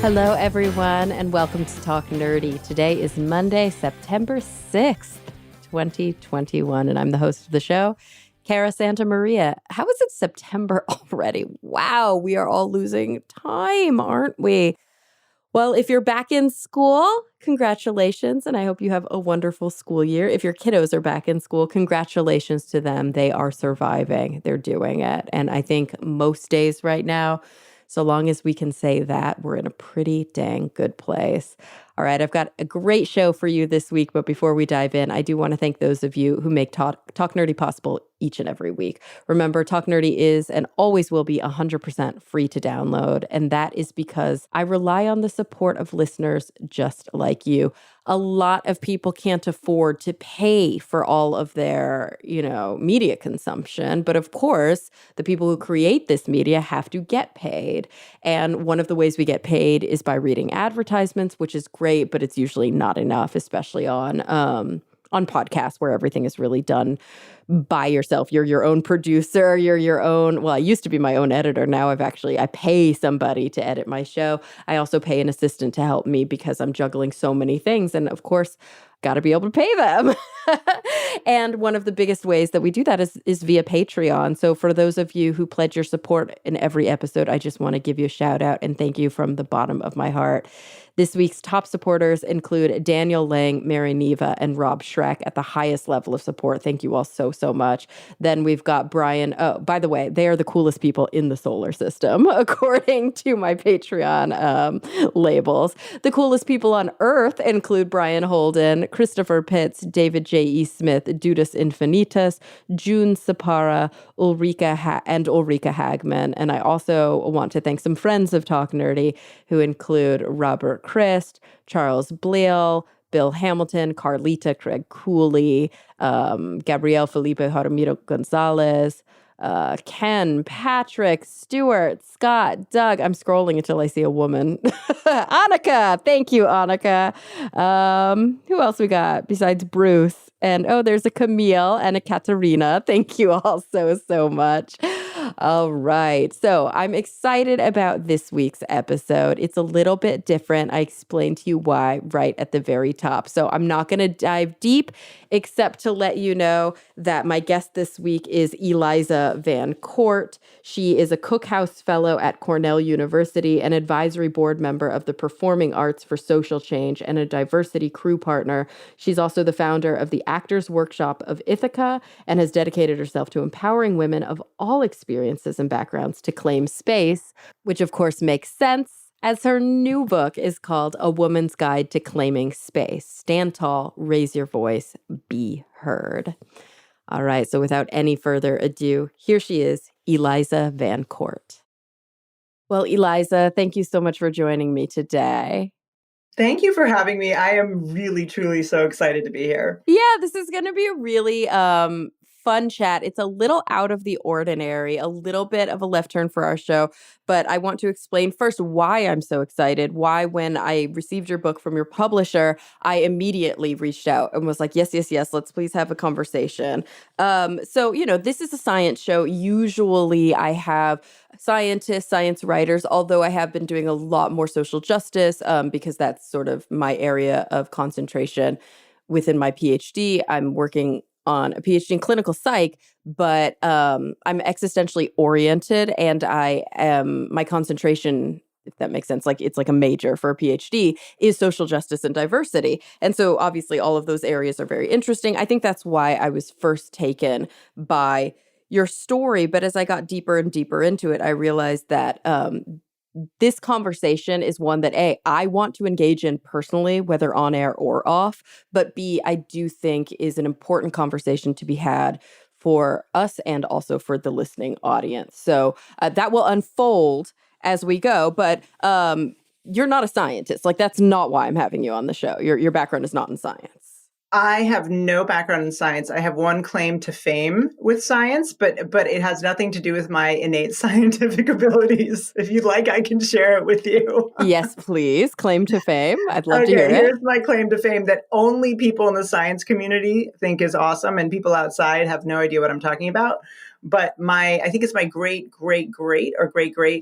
Hello, everyone, and welcome to Talk Nerdy. Today is Monday, September 6th, 2021, and I'm the host of the show, Cara Santa Maria. How is it September already? Wow, we are all losing time, aren't we? Well, if you're back in school, congratulations, and I hope you have a wonderful school year. If your kiddos are back in school, congratulations to them. They are surviving. They're doing it. And I think most days right now, so long as we can say that, we're in a pretty dang good place. All right, I've got a great show for you this week, but before we dive in, I do want to thank those of you who make Talk Nerdy possible each and every week. Remember, Talk Nerdy is and always will be 100% free to download, and that is because I rely on the support of listeners just like you. A lot of people can't afford to pay for all of their, media consumption, but of course, the people who create this media have to get paid. And one of the ways we get paid is by reading advertisements, which is great, but it's usually not enough, especially on podcasts where everything is really done by yourself. You're your own producer. You're your own, well, I used to be my own editor. Now I pay somebody to edit my show. I also pay an assistant to help me because I'm juggling so many things. And of course, got to be able to pay them. And one of the biggest ways that we do that is via Patreon. So for those of you who pledge your support in every episode, I just want to give you a shout out and thank you from the bottom of my heart. This week's top supporters include Daniel Lang, Mary Neva, and Rob Schreck at the highest level of support. Thank you all so much. Then we've got Brian. Oh, by the way, they are the coolest people in the solar system, according to my Patreon labels. The coolest people on Earth include Brian Holden, Christopher Pitts, David J.E. Smith, Dudas Infinitus, June Sapara, Ulrika Hagman. And I also want to thank some friends of Talk Nerdy who include Robert Christ, Charles Bleal, Bill Hamilton, Carlita, Craig Cooley, Gabriel Felipe Jaramillo Gonzalez, Ken, Patrick, Stuart, Scott, Doug. I'm scrolling until I see a woman. Annika. Thank you, Annika. Who else we got besides Bruce? And there's a Camille and a Katerina. Thank you all so much. All right. So I'm excited about this week's episode. It's a little bit different. I explained to you why right at the very top. So I'm not going to dive deep, except to let you know that my guest this week is Eliza VanCort. She is a Cookhouse Fellow at Cornell University, an advisory board member of the Performing Arts for Social Change, and a diversity crew partner. She's also the founder of the Actors Workshop of Ithaca and has dedicated herself to empowering women of all experiences and backgrounds to claim space, which of course makes sense, as her new book is called A Woman's Guide to Claiming Space. Stand tall, raise your voice, be heard. All right, so without any further ado, here she is, Eliza VanCort. Well, Eliza, thank you so much for joining me today. Thank you for having me. I am really, truly so excited to be here. Yeah, this is going to be a really fun chat. It's a little out of the ordinary, a little bit of a left turn for our show, but I want to explain first why I'm so excited, why when I received your book from your publisher, I immediately reached out and was like, yes, let's please have a conversation. So, this is a science show. Usually I have scientists, science writers, although I have been doing a lot more social justice because that's sort of my area of concentration within my PhD. I'm working on a PhD in clinical psych, but I'm existentially oriented, and my concentration, if that makes sense, like it's like a major for a PhD, is social justice and diversity. And so obviously all of those areas are very interesting. I think that's why I was first taken by your story. But as I got deeper and deeper into it, I realized that this conversation is one that A, I want to engage in personally, whether on air or off, but B, I do think is an important conversation to be had for us and also for the listening audience. So that will unfold as we go, but you're not a scientist. Like, that's not why I'm having you on the show. Your background is not in science. I have no background in science. I have one claim to fame with science, but it has nothing to do with my innate scientific abilities. If you'd like, I can share it with you. Yes, please. Claim to fame. I'd love to hear it. Here's my claim to fame that only people in the science community think is awesome, and people outside have no idea what I'm talking about. But I think it's my great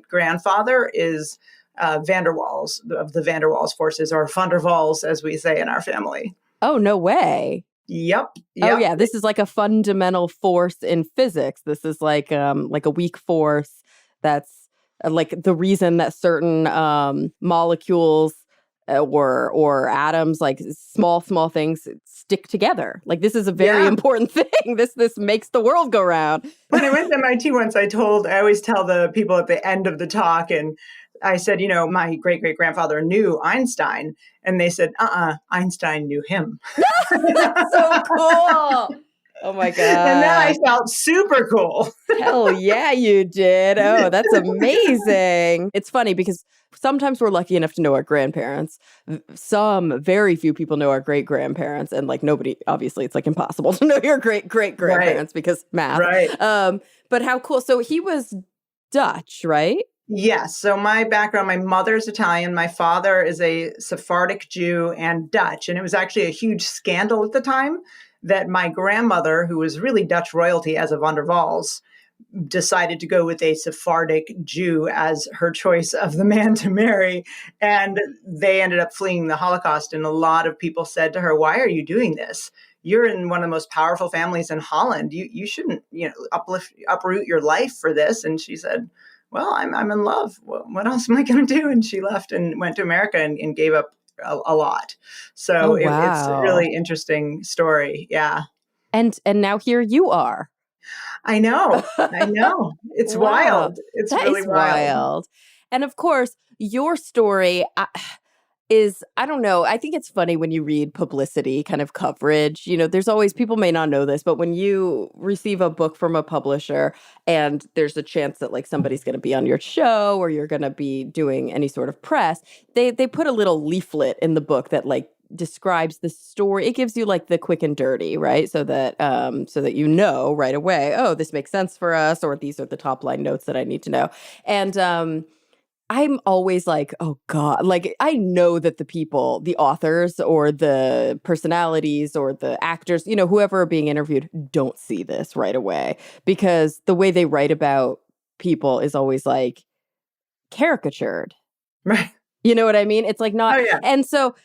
grandfather is Van der Waals, of the Van der Waals forces, or Van der Waals, as we say in our family. Oh, no way. Yep. Oh, Yep. yeah. This is like a fundamental force in physics. This is like a weak force that's like the reason that certain molecules or atoms, like small things, stick together. Like this is a very Yeah. important thing. This makes the world go round. When I went to MIT once, I always tell the people at the end of the talk, and I said, my great great grandfather knew Einstein, and they said, Einstein knew him. That's so cool. Oh my God. And then I felt super cool. Hell yeah, you did. Oh, that's amazing. It's funny because sometimes we're lucky enough to know our grandparents. Very few people know our great grandparents. And like nobody, obviously, it's like impossible to know your great great grandparents because math. Right. But how cool. So he was Dutch, right? Yes. So my background, my mother's Italian. My father is a Sephardic Jew and Dutch. And it was actually a huge scandal at the time that my grandmother, who was really Dutch royalty as a Van der Waals, decided to go with a Sephardic Jew as her choice of the man to marry. And they ended up fleeing the Holocaust. And a lot of people said to her, why are you doing this? You're in one of the most powerful families in Holland. You shouldn't, uproot your life for this. And she said, well, I'm in love. Well, what else am I going to do? And she left and went to America and gave up a lot. So it's a really interesting story. Yeah. And now here you are. I know. It's Wow. wild. It's really wild. And of course, your story is, I don't know, I think it's funny when you read publicity kind of coverage. There's always, people may not know this, but when you receive a book from a publisher and there's a chance that like somebody's going to be on your show or you're going to be doing any sort of press, they put a little leaflet in the book that like describes the story. It gives you like the quick and dirty, right? So that right away, oh, this makes sense for us, or these are the top line notes that I need to know. And I'm always like, oh God, like I know that the people, the authors or the personalities or the actors, whoever are being interviewed don't see this right away because the way they write about people is always like caricatured. Right. You know what I mean? It's like not. Oh, yeah. And so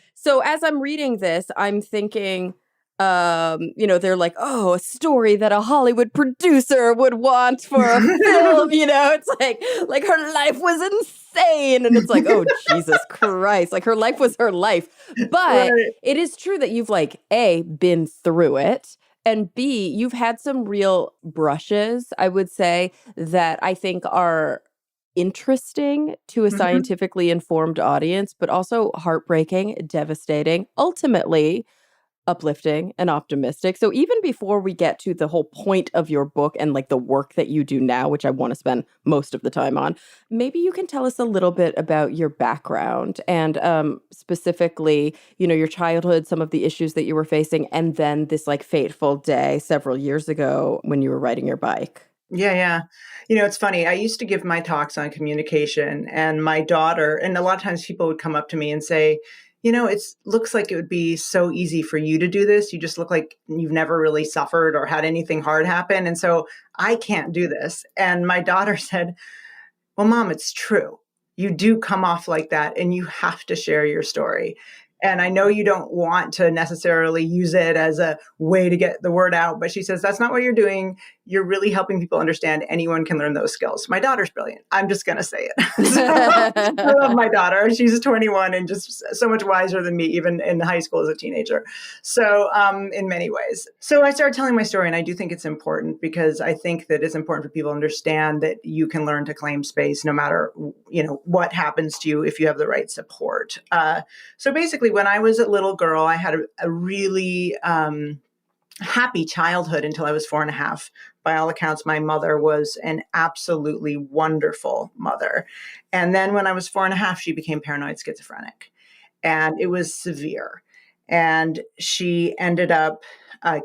as I'm reading this, I'm thinking, they're like, oh, a story that a Hollywood producer would want for a film. It's like her life was insane. And it's like, oh, Jesus Christ. Like her life was her life. But It is true that you've like, A, been through it. And B, you've had some real brushes, I would say, that I think are interesting to a scientifically informed audience, but also heartbreaking, devastating, ultimately uplifting and optimistic. So even before we get to the whole point of your book and like the work that you do now, which I want to spend most of the time on, maybe you can tell us a little bit about your background and specifically, your childhood, some of the issues that you were facing, and then this like fateful day several years ago when you were riding your bike. Yeah. It's funny. I used to give my talks on communication, and my daughter, and a lot of times people would come up to me and say, it looks like it would be so easy for you to do this. You just look like you've never really suffered or had anything hard happen. And so I can't do this. And my daughter said, well, Mom, it's true. You do come off like that and you have to share your story. And I know you don't want to necessarily use it as a way to get the word out, but she says, that's not what you're doing. You're really helping people understand anyone can learn those skills. My daughter's brilliant. I'm just going to say it. So, I love my daughter. She's 21 and just so much wiser than me, even in high school as a teenager. So in many ways. So I started telling my story, and I do think it's important because I think that it's important for people to understand that you can learn to claim space no matter, what happens to you if you have the right support. So basically, when I was a little girl, I had a really happy childhood until I was 4.5. By all accounts, my mother was an absolutely wonderful mother. And then when I was 4.5, she became paranoid schizophrenic, and it was severe. And she ended up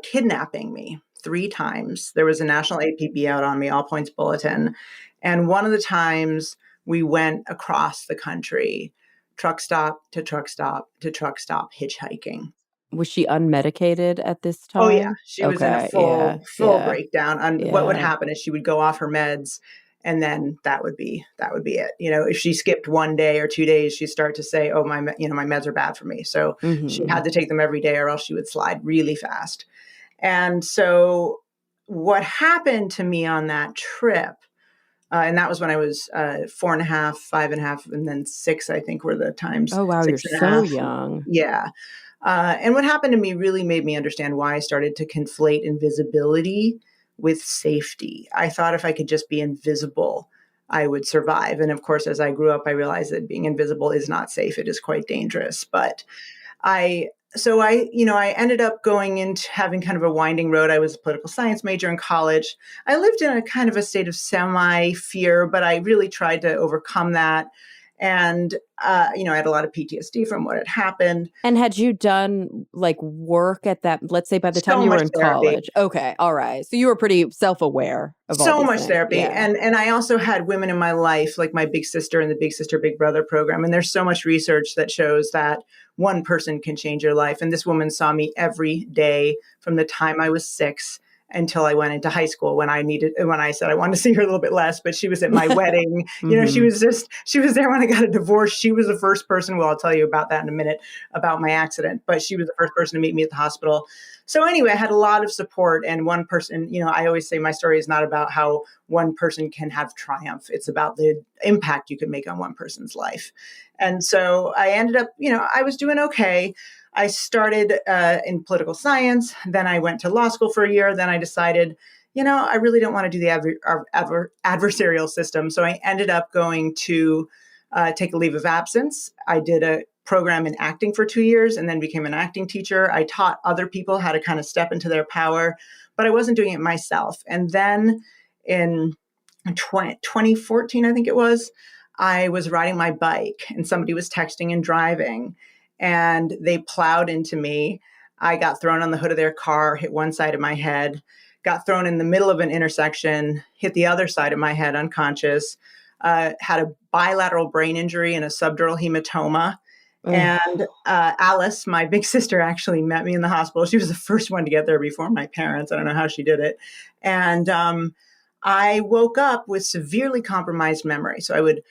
kidnapping me 3 times. There was a national APB out on me, all points bulletin. And one of the times we went across the country, truck stop to truck stop to truck stop, hitchhiking. Was she unmedicated at this time? Oh, yeah. She was in a full breakdown. What would happen is she would go off her meds And then that would be it. If she skipped 1 day or 2 days, she'd start to say, oh, my meds are bad for me. So she Hmm. had to take them every day or else she would slide really fast. And so what happened to me on that trip, and that was when I was 4.5, 5.5, and then 6, I think were the times, Oh, wow. You're six and a so half. young. Yeah. And what happened to me really made me understand why I started to conflate invisibility with safety. I thought if I could just be invisible, I would survive. And of course, as I grew up, I realized that being invisible is not safe. It is quite dangerous. But I I ended up going into having kind of a winding road. I was a political science major in college. I lived in a kind of a state of semi fear, but I really tried to overcome that. And I had a lot of PTSD from what had happened. And had you done like work at that, let's say by the time So you were much in therapy. college? Okay. All right. So you were pretty self-aware of all So these much things. therapy. Yeah. And I also had women in my life, like my big sister and the Big Sister Big Brother program. And there's so much research that shows that one person can change your life. And this woman saw me every day from the time I was 6 until I went into high school, when I said I wanted to see her a little bit less, but she was at my wedding. Hmm. She was there when I got a divorce. She was the first person, well, I'll tell you about that in a minute, about my accident, but she was the first person to meet me at the hospital. So anyway, I had a lot of support, and one person, I always say my story is not about how one person can have triumph. It's about the impact you can make on one person's life. And so I ended up, I was doing okay. I started in political science. Then I went to law school for a year. Then I decided, I really don't want to do the adversarial system. So I ended up going to take a leave of absence. I did a program in acting for 2 years and then became an acting teacher. I taught other people how to kind of step into their power, but I wasn't doing it myself. And then in 2014, I think it was, I was riding my bike and somebody was texting and driving and they plowed into me. I got thrown on the hood of their car, hit one side of my head, got thrown in the middle of an intersection, hit the other side of my head unconscious, had a bilateral brain injury and a subdural hematoma. Ugh. And Alice, my big sister, actually met me in the hospital. She was the first one to get there before my parents. I don't know how she did it. And I woke up with severely compromised memory. So I would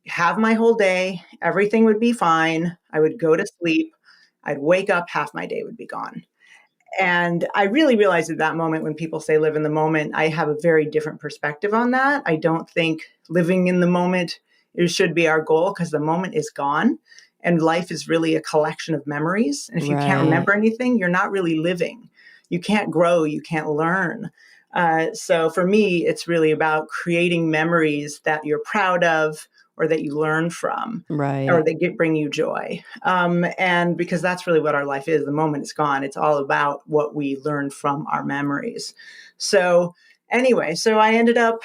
have my whole day, everything would be fine. I would go to sleep. I'd wake up, half my day would be gone. And I really realized at that moment, when people say live in the moment, I have a very different perspective on that. I don't think living in the moment should be our goal, because the moment is gone and life is really a collection of memories. And if you can't Right. remember anything, you're not really living. You can't grow, you can't learn. So for me, it's really about creating memories that you're proud of or that you learn from, or Right. they bring you joy. And because that's really what our life is. The moment is gone. It's all about what we learn from our memories. So anyway, so I ended up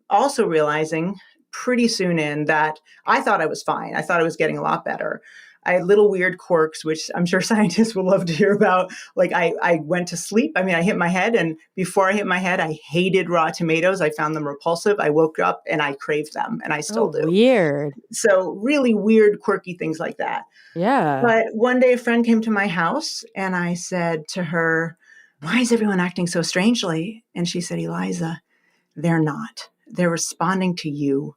also realizing pretty soon in that I thought I was fine. I thought I was getting a lot better. I had little weird quirks, which I'm sure scientists will love to hear about. Like I went to sleep. I mean, I hit my head, and before I hit my head, I hated raw tomatoes. I found them repulsive. I woke up and I craved them, and I Oh, still do. weird. So really weird, quirky things like that. Yeah. But one day a friend came to my house and I said to her, why is everyone acting so strangely? And she said, Eliza, they're not. They're responding to you.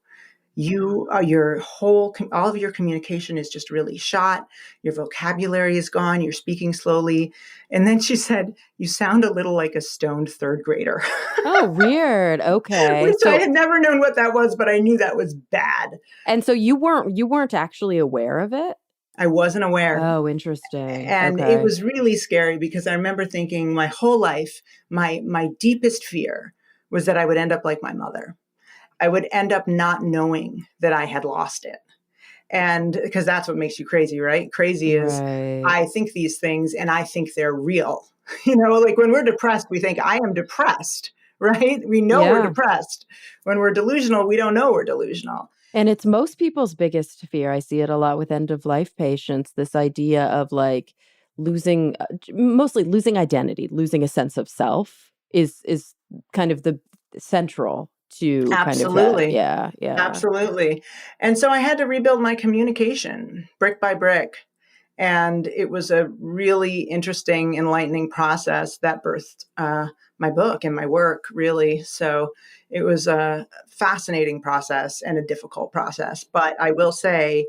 You are all of your communication is just really shot. Your vocabulary is gone. You're speaking slowly. And then she said, you sound a little like a stoned third grader, Oh, weird. Okay. which I had never known what that was, but I knew that was bad. And so you weren't actually aware of it? I wasn't aware. Oh, interesting. And it Okay. was really scary because I remember thinking my whole life, my deepest fear was that I would end up like my mother. I would end up not knowing that I had lost it. And because that's what makes you crazy, right? Crazy is Right. I think these things and I think they're real. Like when we're depressed, we think I am depressed, right? We know we're Yeah. depressed. When we're delusional, we don't know we're delusional. And it's most people's biggest fear. I see it a lot with end of life patients, this idea of like losing mostly losing identity, losing a sense of self is kind of the central to kind of that. Absolutely. Yeah, yeah. Absolutely. And so I had to rebuild my communication brick by brick. And it was a really interesting, enlightening process that birthed my book and my work, really. So It was a fascinating process and a difficult process. But I will say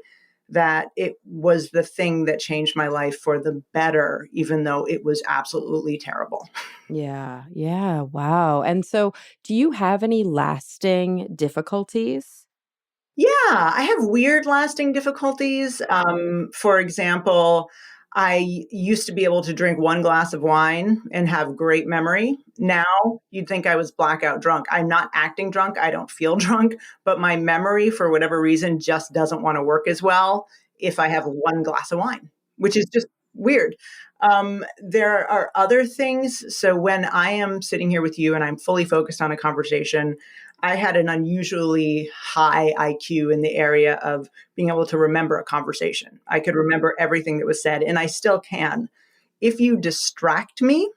that it was the thing that changed my life for the better, even though it was absolutely terrible. Yeah. Yeah. Wow. And so, do you have any lasting difficulties? Yeah, I have weird lasting difficulties. For example, I used to be able to drink one glass of wine and have great memory. Now, you'd think I was blackout drunk. I'm not acting drunk. I don't feel drunk, but my memory, for whatever reason, just doesn't want to work as well if I have one glass of wine, which is just weird. There are other things. So when I am sitting here with you and I'm fully focused on a conversation, I had an unusually high IQ in the area of being able to remember a conversation. I could remember everything that was said, and I still can. If you distract me,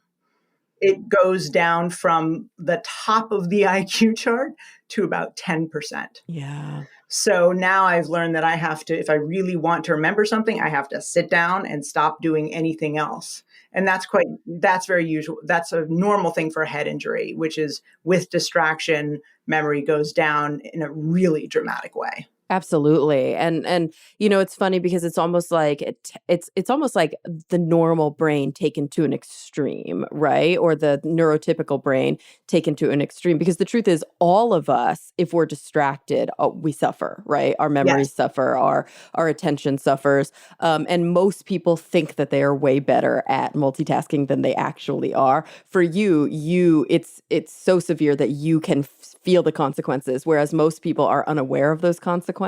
it goes down from the top of the IQ chart to about 10%. Yeah. So now I've learned that I have to, if I really want to remember something, I have to sit down and stop doing anything else. And that's very usual. That's a normal thing for a head injury, which is with distraction, memory goes down in a really dramatic way. Absolutely. And it's funny because it's almost like it's almost like the normal brain taken to an extreme, right? Or the neurotypical brain taken to an extreme, because the truth is all of us, if we're distracted, we suffer, right? Our Yes. memories suffer, our attention suffers. And most people think that they are way better at multitasking than they actually are. For you it's so severe that you can feel the consequences, whereas most people are unaware of those consequences.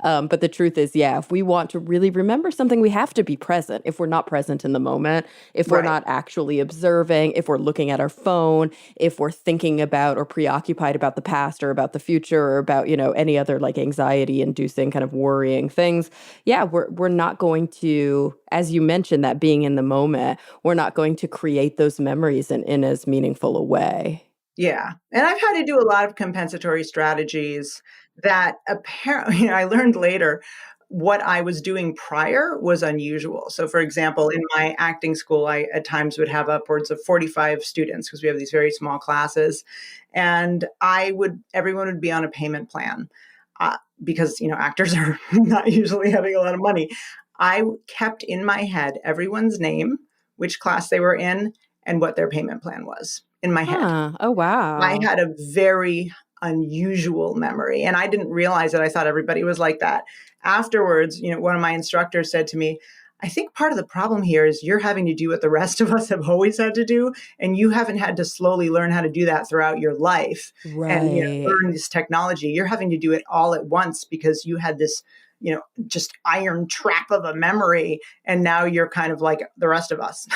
But the truth is, yeah, if we want to really remember something, we have to be present. If we're not present in the moment, if we're Right. not actually observing, if we're looking at our phone, if we're thinking about or preoccupied about the past or about the future or about, any other like anxiety inducing kind of worrying things, yeah, we're not going to, as you mentioned, that being in the moment, we're not going to create those memories in as meaningful a way. Yeah. And I've had to do a lot of compensatory strategies that apparently, I learned later what I was doing prior was unusual. So, for example, in my acting school, I at times would have upwards of 45 students because we have these very small classes. And everyone would be on a payment plan because, actors are not usually having a lot of money. I kept in my head everyone's name, which class they were in, and what their payment plan was in my head. Huh. Oh, I wow. had a very unusual memory, and I didn't realize it. I thought everybody was like that. Afterwards, one of my instructors said to me, I think part of the problem here is you're having to do what the rest of us have always had to do, and you haven't had to slowly learn how to do that throughout your life and Right. learn this technology. You're having to do it all at once because you had this, just iron trap of a memory, and now you're kind of like the rest of us.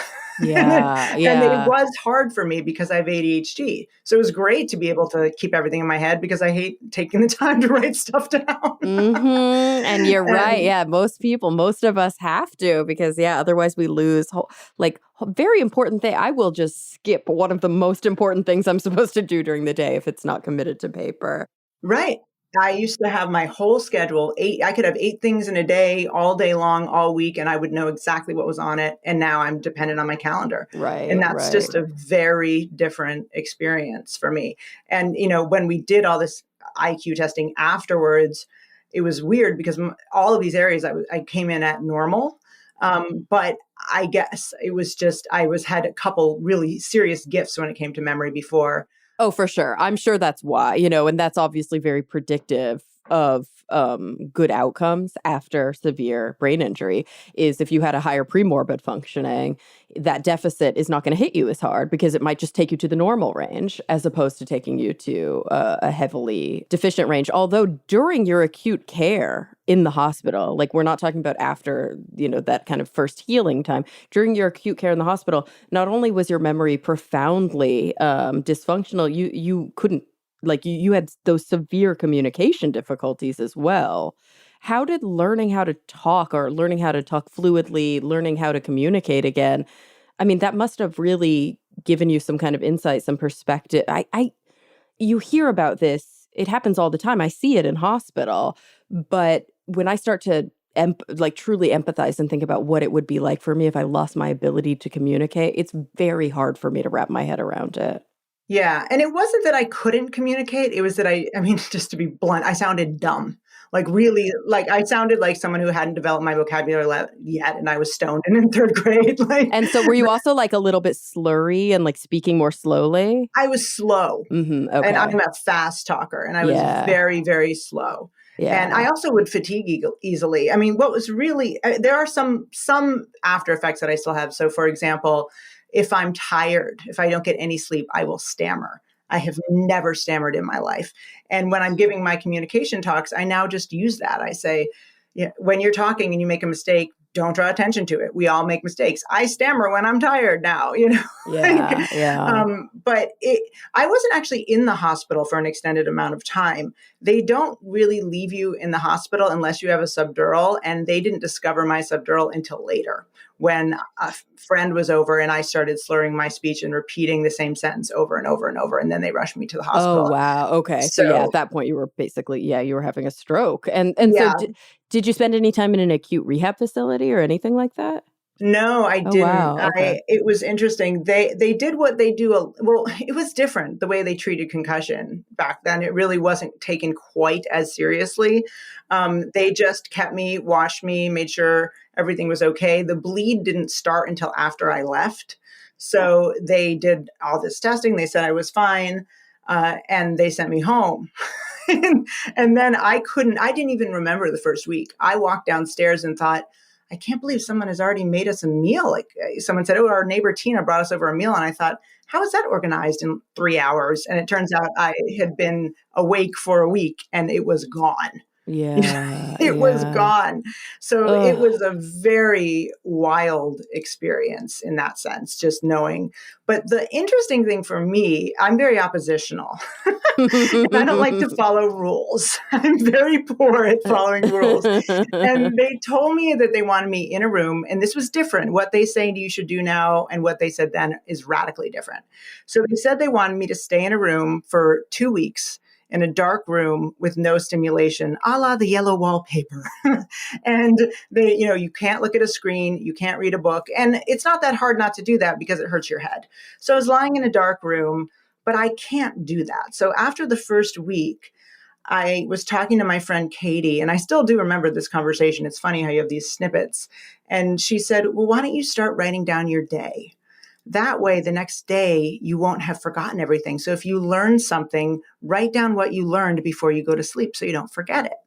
Yeah. And it Yeah. was hard for me because I have ADHD. So it was great to be able to keep everything in my head because I hate taking the time to write stuff down. And you're right. And Yeah, most of us have to, because yeah, otherwise we lose very important thing. I will just skip one of the most important things I'm supposed to do during the day if it's not committed to paper. right. I used to have my whole schedule, I could have 8 things in a day, all day long, all week, and I would know exactly what was on it. And now I'm dependent on my calendar. And Right, that's right. just a very different experience for me. And, when we did all this IQ testing afterwards, it was weird because all of these areas I came in at normal. But I guess it was just, had a couple really serious gifts when it came to memory before. Oh, for sure. I'm sure that's why, and that's obviously very predictive of good outcomes after severe brain injury. Is if you had a higher premorbid functioning, that deficit is not going to hit you as hard because it might just take you to the normal range as opposed to taking you to a heavily deficient range. Although during your acute care in the hospital, like we're not talking about after, that kind of first healing time, during your acute care in the hospital, not only was your memory profoundly dysfunctional, you couldn't, like you had those severe communication difficulties as well. How did learning how to talk, or learning how to talk fluidly, learning how to communicate again, I mean, that must have really given you some kind of insight, some perspective. You hear about this, it happens all the time. I see it in hospital, but when I start to truly empathize and think about what it would be like for me if I lost my ability to communicate, it's very hard for me to wrap my head around it. Yeah. And it wasn't that I couldn't communicate. It was that I mean, just to be blunt, I sounded dumb. Like really, like I sounded like someone who hadn't developed my vocabulary yet, and I was stoned and in third grade. Like And so were you also like a little bit slurry and like speaking more slowly? I was slow, and Okay. I'm a fast talker, and I was Yeah. very, very slow. And I Yeah. also would fatigue easily. I mean, what was really there are some after effects that I still have. So, for example, if I'm tired, if I don't get any sleep, I will stammer. I have never stammered in my life. And when I'm giving my communication talks, I now just use that. I say, yeah, when you're talking and you make a mistake, don't draw attention to it. We all make mistakes. I stammer when I'm tired now, you know. Yeah. Yeah. But I wasn't actually in the hospital for an extended amount of time. They don't really leave you in the hospital unless you have a subdural, and they didn't discover my subdural until later when a friend was over and I started slurring my speech and repeating the same sentence over and over and over, and then they rushed me to the Oh, hospital. wow. Okay. So yeah, at So, that point you were basically, yeah, you were having a stroke. And so yeah. did you spend any time in an acute rehab facility or anything like that? No, I Oh, didn't. wow. Okay. It was interesting. They did what they do. Well, it was different the way they treated concussion back then. It really wasn't taken quite as seriously. They just kept me, washed me, made sure everything was okay. The bleed didn't start until after I left. So they did all this testing. They said I was fine, and they sent me home. And then I didn't even remember the first week. I walked downstairs and thought, I can't believe someone has already made us a meal. Like someone said, oh, our neighbor Tina brought us over a meal. And I thought, how is that organized in 3 hours? And it turns out I had been awake for a week and it was gone. Yeah. It was Yeah. gone. So it Ugh. was a very wild experience in that sense, just knowing. But the interesting thing for me, I'm very oppositional. And I don't like to follow rules. I'm very poor at following rules. And they told me that they wanted me in a room, and this was different. What they say you should do now and what they said then is radically different. So they said they wanted me to stay in a room for 2 weeks in a dark room with no stimulation, a la the yellow wallpaper. And you can't look at a screen, you can't read a book. And it's not that hard not to do that because it hurts your head. So I was lying in a dark room, but I can't do that. So after the first week, I was talking to my friend Katie, and I still do remember this conversation. It's funny how you have these snippets. And she said, well, why don't you start writing down your day? That way, the next day, you won't have forgotten everything. So if you learn something, write down what you learned before you go to sleep so you don't forget it.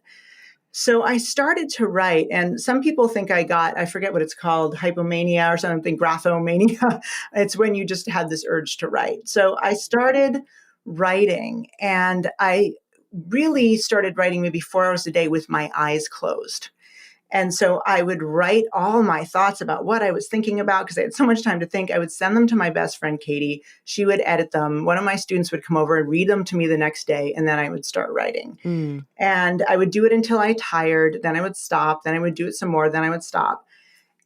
So I started to write, and some people think I forget what it's called, hypomania or something, graphomania. It's when you just have this urge to write. So I started writing, and I really started writing maybe 4 hours a day with my eyes closed. And so I would write all my thoughts about what I was thinking about because I had so much time to think. I would send them to my best friend, Katie. She would edit them. One of my students would come over and read them to me the next day, and then I would start writing. Mm. And I would do it until I tired. Then I would stop. Then I would do it some more. Then I would stop.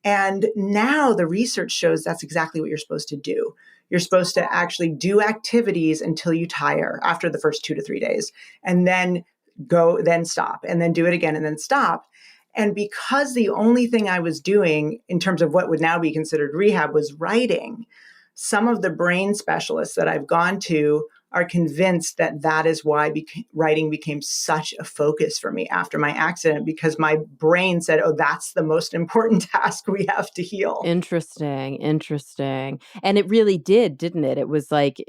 And now the research shows that's exactly what you're supposed to do. You're supposed to actually do activities until you tire after the first 2 to 3 days, and then stop, and then do it again, and then stop. And because the only thing I was doing in terms of what would now be considered rehab was writing, some of the brain specialists that I've gone to are convinced that that is why writing became such a focus for me after my accident, because my brain said, oh, that's the most important task we have to heal. Interesting. Interesting. And it really did, didn't it? It was like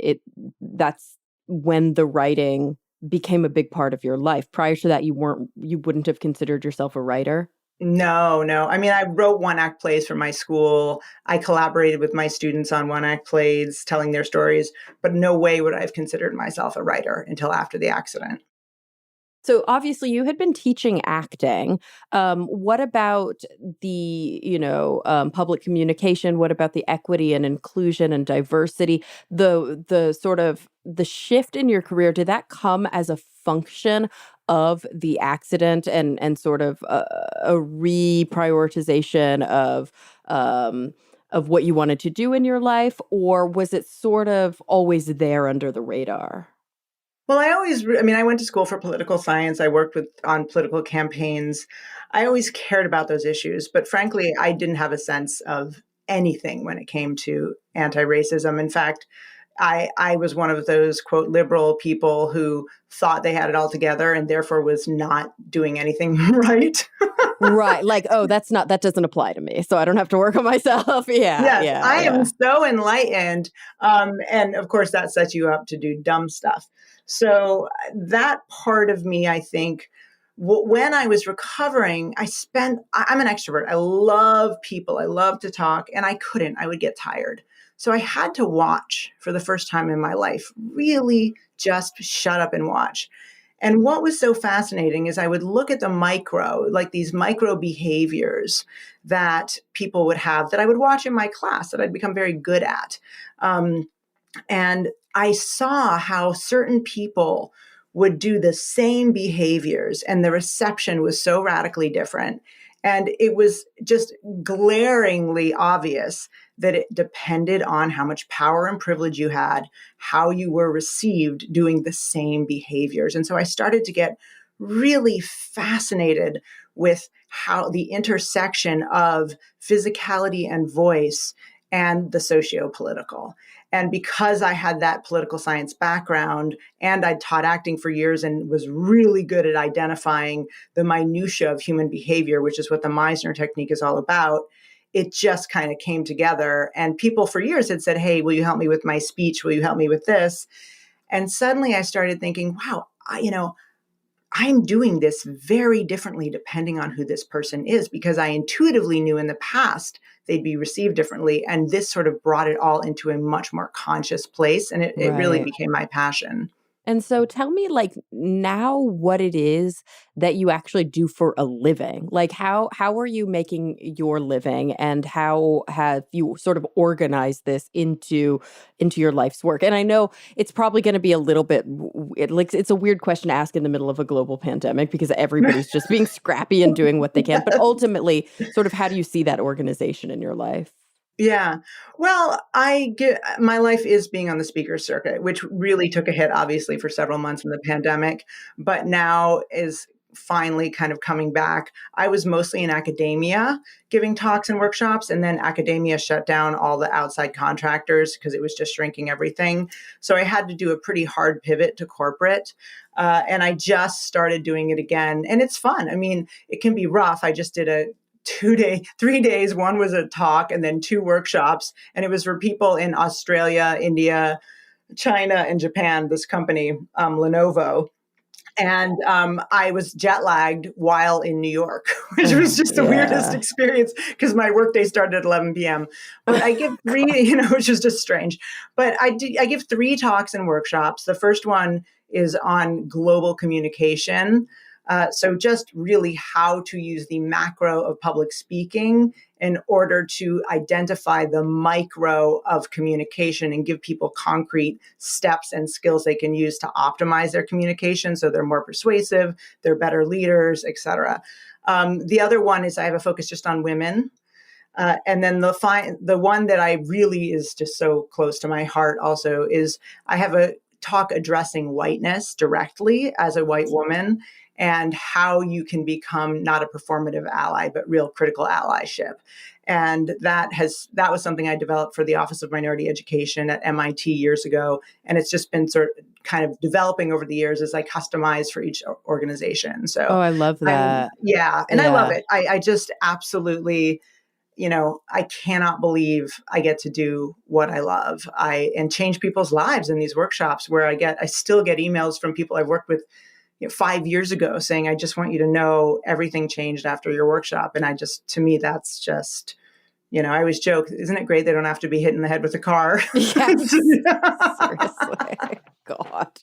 that's when the writing became a big part of your life. Prior to that, you wouldn't have considered yourself a writer. No, no. I mean, I wrote one act plays for my school. I collaborated with my students on one act plays, telling their stories, but no way would I have considered myself a writer until after the accident. So obviously you had been teaching acting. What about the, public communication? What about the equity and inclusion and diversity? The sort of the shift in your career, did that come as a function of the accident and sort of a reprioritization of what you wanted to do in your life, or was it sort of always there under the radar? Well, I went to school for political science. I worked on political campaigns. I always cared about those issues, but frankly, I didn't have a sense of anything when it came to anti-racism. In fact, I was one of those, quote, liberal people who thought they had it all together and therefore was not doing anything right. Right. Like, oh, that doesn't apply to me. So I don't have to work on myself. Yeah. Yes, Yeah. I am Yeah. so enlightened. And of course, that sets you up to do dumb stuff. So that part of me, I think, when I was recovering, I'm an extrovert. I love people. I love to talk, and I would get tired. So I had to watch for the first time in my life, really just shut up and watch. And what was so fascinating is I would look at the micro, like these micro behaviors that people would have that I would watch in my class that I'd become very good at. And I saw how certain people would do the same behaviors and the reception was so radically different. And it was just glaringly obvious that it depended on how much power and privilege you had, how you were received doing the same behaviors. And so I started to get really fascinated with how the intersection of physicality and voice and the socio-political. And because I had that political science background and I'd taught acting for years and was really good at identifying the minutia of human behavior, which is what the Meisner technique is all about, it just kind of came together. And people for years had said, hey, will you help me with my speech? Will you help me with this? And suddenly I started thinking, wow, I'm doing this very differently depending on who this person is, because I intuitively knew in the past they'd be received differently. And this sort of brought it all into a much more conscious place. And it really Right. became my passion. And so tell me like now what it is that you actually do for a living. Like how are you making your living and how have you sort of organized this into your life's work? And I know it's probably going to be a little bit like it's a weird question to ask in the middle of a global pandemic because everybody's just being scrappy and doing what they can. But Yes. ultimately, sort of how do you see that organization in your life? Yeah. Well, my life is being on the speaker circuit, which really took a hit, obviously, for several months in the pandemic, but now is finally kind of coming back. I was mostly in academia giving talks and workshops, and then academia shut down all the outside contractors because it was just shrinking everything. So I had to do a pretty hard pivot to corporate. And I just started doing it again. And it's fun. I mean, it can be rough. I just did a 3 days. One was a talk and then 2 workshops. And it was for people in Australia, India, China, and Japan, this company, Lenovo. And I was jet lagged while in New York, which was just the weirdest Yeah. experience because my workday started at 11 p.m. But I give three, which is just strange. But I give 3 talks and workshops. The first one is on global communication. So just really how to use the macro of public speaking in order to identify the micro of communication and give people concrete steps and skills they can use to optimize their communication so they're more persuasive, they're better leaders, et cetera. The other one is I have a focus just on women. And then the one that I really is just so close to my heart also is I have a talk addressing whiteness directly as a white woman and how you can become not a performative ally, but real critical allyship. And that was something I developed for the Office of Minority Education at MIT years ago. And it's just been sort of kind of developing over the years as I customize for each organization. Oh, So I love that. and I love Yeah. it. I just absolutely, I cannot believe I get to do what I love. And change people's lives in these workshops where I still get emails from people I've worked with 5 years ago saying, I just want you to know everything changed after your workshop. And to me, that's just, I always joke, isn't it great they don't have to be hit in the head with a car? Yes. Seriously. God.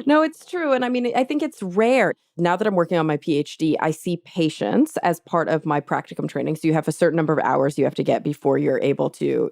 No, it's true. And I mean, I think it's rare. Now that I'm working on my PhD, I see patients as part of my practicum training. So you have a certain number of hours you have to get before you're able to,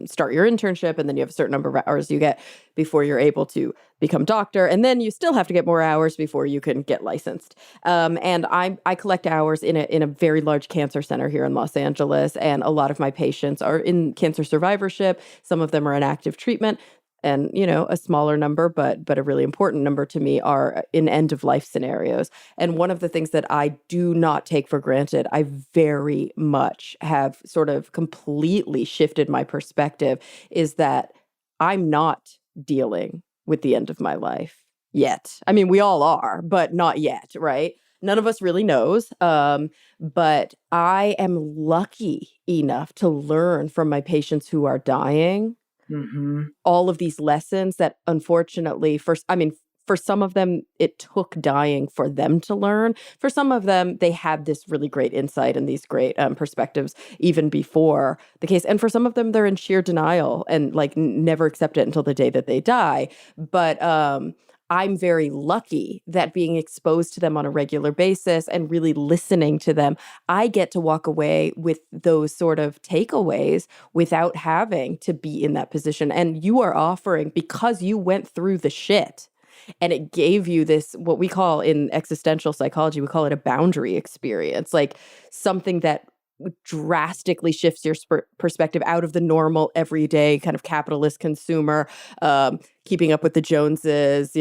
start your internship. And then you have a certain number of hours you get before you're able to become doctor. And then you still have to get more hours before you can get licensed. And I collect hours in a very large cancer center here in Los Angeles. And a lot of my patients are in cancer survivorship. Some of them are in active treatment. And, a smaller number, but a really important number to me are in end of life scenarios. And one of the things that I do not take for granted, I very much have sort of completely shifted my perspective is that I'm not dealing with the end of my life yet. I mean, we all are, but not yet, right? None of us really knows. But I am lucky enough to learn from my patients who are dying all of these lessons that unfortunately, for some of them, it took dying for them to learn. For some of them, they had this really great insight and these great perspectives even before the case. And for some of them, they're in sheer denial and like never accept it until the day that they die. But I'm very lucky that being exposed to them on a regular basis and really listening to them, I get to walk away with those sort of takeaways without having to be in that position. And you are offering, because you went through the shit and it gave you this, what we call in existential psychology, we call it a boundary experience, like something that drastically shifts your perspective out of the normal everyday kind of capitalist consumer, keeping up with the Joneses,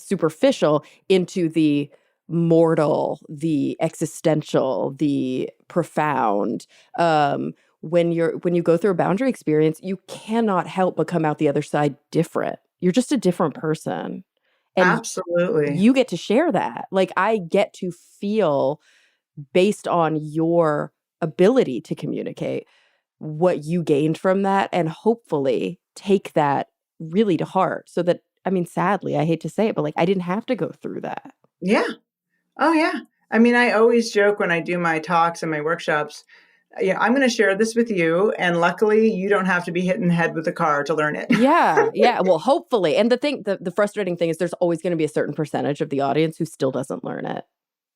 superficial, into the mortal, the existential, the profound. When you go through a boundary experience, you cannot help but come out the other side different. You're just a different person. And Absolutely. you get to share that. Like, I get to feel, based on your ability to communicate, what you gained from that, and hopefully take that really to heart so that, I mean, sadly, I hate to say it, but like, I didn't have to go through that. Yeah. Oh, yeah. I mean, I always joke when I do my talks and my workshops, I'm going to share this with you. And luckily, you don't have to be hit in the head with a car to learn it. Yeah. Well, hopefully. And the frustrating thing is there's always going to be a certain percentage of the audience who still doesn't learn it.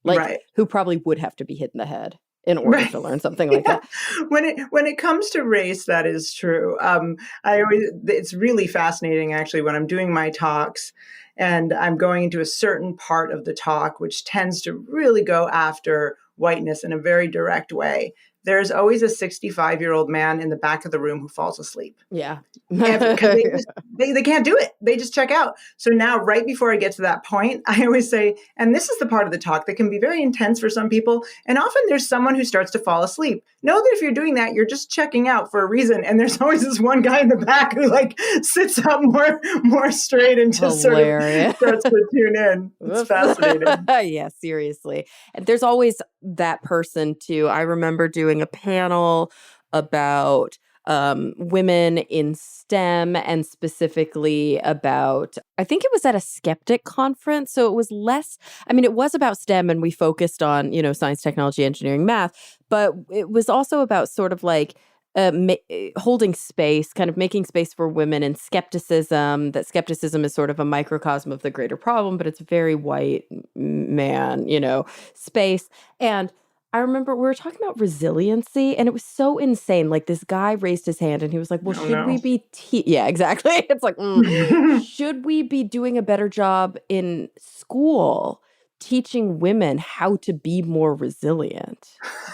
Like, right. Who probably would have to be hit in the head in order to learn something like that. When it comes to race, that is true. It's really fascinating, actually, when I'm doing my talks and I'm going into a certain part of the talk, which tends to really go after whiteness in a very direct way. There's always a 65-year-old man in the back of the room who falls asleep. Yeah. Because they can't do it. They just check out. So now, right before I get to that point, I always say, and this is the part of the talk that can be very intense for some people. And often there's someone who starts to fall asleep. Know that if you're doing that, you're just checking out for a reason. And there's always this one guy in the back who like sits up more straight and just Hilarious. sort of starts to tune in. It's fascinating. Yeah, seriously. And there's always that person too. I remember doing a panel about women in STEM, and specifically about, I think it was at a skeptic conference. So it was it was about STEM and we focused on, science, technology, engineering, math, but it was also about sort of like holding space, kind of making space for women and skepticism, that skepticism is sort of a microcosm of the greater problem, but it's a very white man, space. And I remember we were talking about resiliency, and it was so insane. Like, this guy raised his hand and he was like, well, should we be yeah, exactly. It's like, should we be doing a better job in school teaching women how to be more resilient?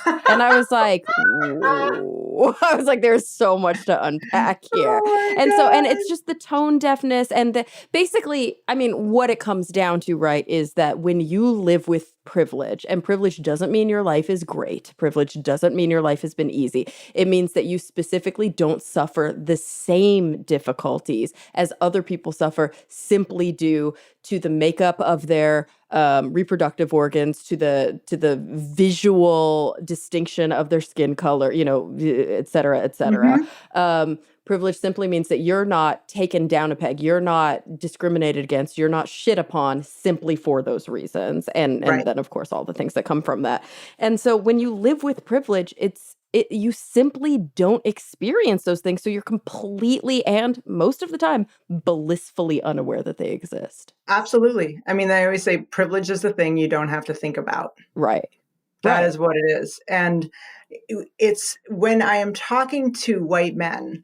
And I was like, whoa. I was like, there's so much to unpack here. And it's just the tone deafness and basically, I mean, what it comes down to, right, is that when you live with privilege, and privilege doesn't mean your life is great. Privilege doesn't mean your life has been easy. It means that you specifically don't suffer the same difficulties as other people suffer simply due to the makeup of their reproductive organs, to the visual distinction of their skin color, et cetera, et cetera. Privilege simply means that you're not taken down a peg, you're not discriminated against, you're not shit upon simply for those reasons. And then, of course, all the things that come from that. And so when you live with privilege, you simply don't experience those things. So you're completely, and most of the time, blissfully unaware that they exist. Absolutely. I mean, I always say privilege is the thing you don't have to think about. Right. That is what it is. And it's when I am talking to white men,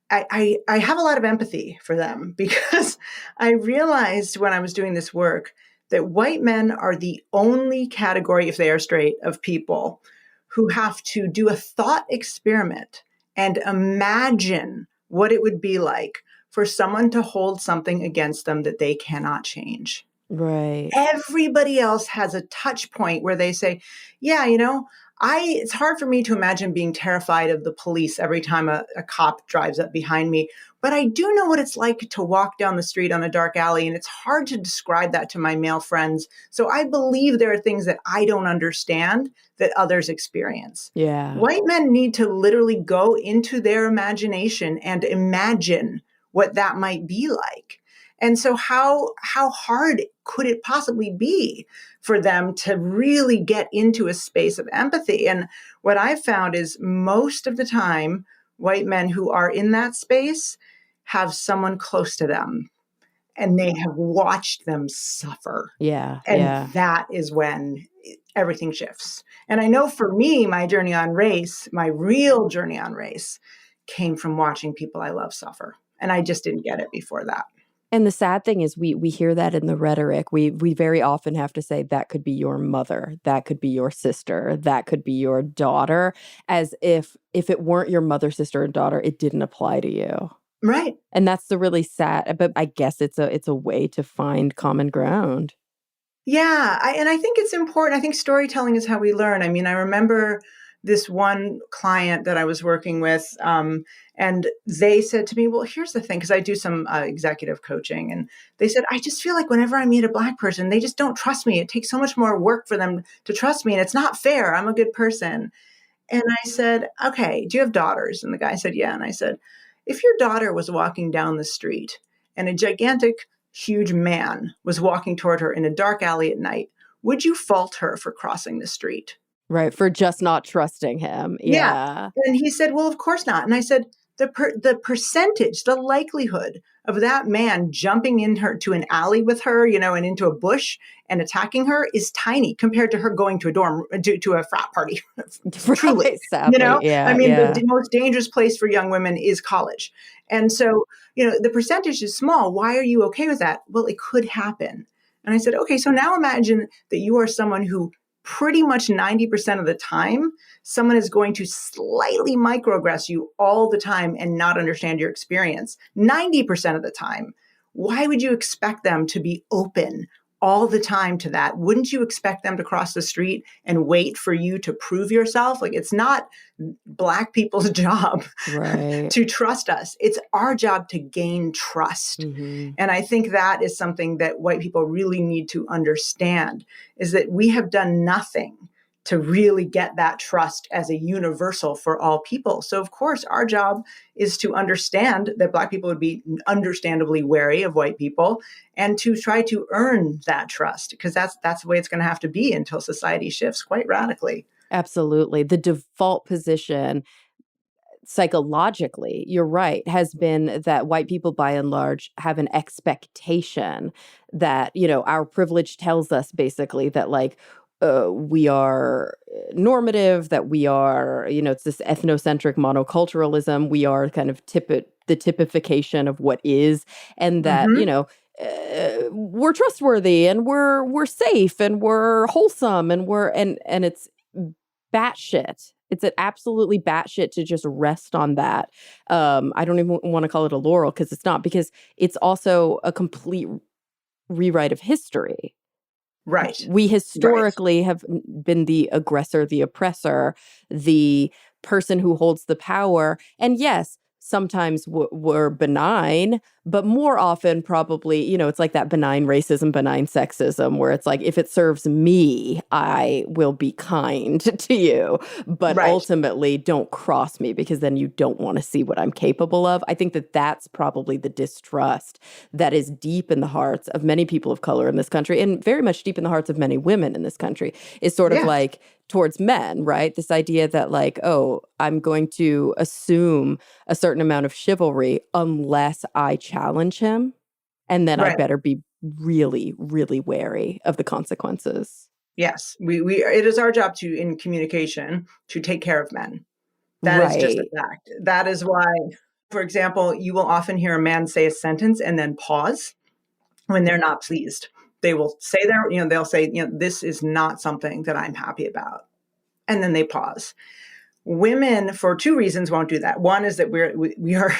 I have a lot of empathy for them, because I realized when I was doing this work that white men are the only category, if they are straight, of people who have to do a thought experiment and imagine what it would be like for someone to hold something against them that they cannot change. Right. Everybody else has a touch point where they say, yeah, it's hard for me to imagine being terrified of the police every time a cop drives up behind me. But I do know what it's like to walk down the street on a dark alley, and it's hard to describe that to my male friends. So I believe there are things that I don't understand that others experience. Yeah. White men need to literally go into their imagination and imagine what that might be like. And so how hard could it possibly be for them to really get into a space of empathy? And what I've found is most of the time, white men who are in that space have someone close to them and they have watched them suffer. Yeah. And Yeah. that is when everything shifts. And I know for me, my journey on race, my real journey on race, came from watching people I love suffer. And I just didn't get it before that. And the sad thing is we hear that in the rhetoric. We very often have to say that could be your mother, that could be your sister, that could be your daughter, as if it weren't your mother, sister, and daughter, it didn't apply to you. Right. And that's the really sad, but I guess it's a way to find common ground. Yeah, and I think it's important. I think storytelling is how we learn. I mean, I remember this one client that I was working with, and they said to me, well, here's the thing, because I do some executive coaching. And they said, I just feel like whenever I meet a Black person, they just don't trust me. It takes so much more work for them to trust me. And it's not fair. I'm a good person. And I said, okay, do you have daughters? And the guy said, yeah. And I said, if your daughter was walking down the street and a gigantic, huge man was walking toward her in a dark alley at night, would you fault her for crossing the street? Right, for just not trusting him. Yeah. Yeah. And he said, well, of course not. And I said, the percentage, the likelihood of that man jumping into an alley with her, and into a bush and attacking her is tiny compared to her going to a dorm, to a frat party. Truly, Right, sadly. I Yeah, mean, yeah. the most dangerous place for young women is college. And so, the percentage is small. Why are you okay with that? Well, it could happen. And I said, okay, so now imagine that you are someone who pretty much 90% of the time, someone is going to slightly microaggress you all the time and not understand your experience. 90% of the time. Why would you expect them to be open all the time to that? Wouldn't you expect them to cross the street and wait for you to prove yourself? Like, it's not Black people's job Right. to trust us. It's our job to gain trust. Mm-hmm. And I think that is something that white people really need to understand, is that we have done nothing to really get that trust as a universal for all people. So of course, our job is to understand that Black people would be understandably wary of white people and to try to earn that trust, because that's the way it's going to have to be until society shifts quite radically. Absolutely. The default position psychologically, you're right, has been that white people by and large have an expectation that, our privilege tells us basically that we are normative, that we are, it's this ethnocentric monoculturalism. We are kind of the typification of what is, and that, we're trustworthy and we're safe and we're wholesome and and it's batshit. It's an absolutely batshit to just rest on that. I don't even want to call it a laurel because it's not, because it's also a complete rewrite of history. Right. We historically have been the aggressor, the oppressor, the person who holds the power. And yes, sometimes we're benign, but more often probably, it's like that benign racism, benign sexism, where it's like, if it serves me, I will be kind to you. But ultimately, don't cross me, because then you don't want to see what I'm capable of. I think that that's probably the distrust that is deep in the hearts of many people of color in this country, and very much deep in the hearts of many women in this country, is sort of like towards men, right? This idea that I'm going to assume a certain amount of chivalry unless I challenge him. And then I better be really, really wary of the consequences. Yes. It is our job in communication to take care of men. That is just a fact. That is why, for example, you will often hear a man say a sentence and then pause when they're not pleased. They will say they'll say, this is not something that I'm happy about. And then they pause. Women, for two reasons, won't do that. One is that we are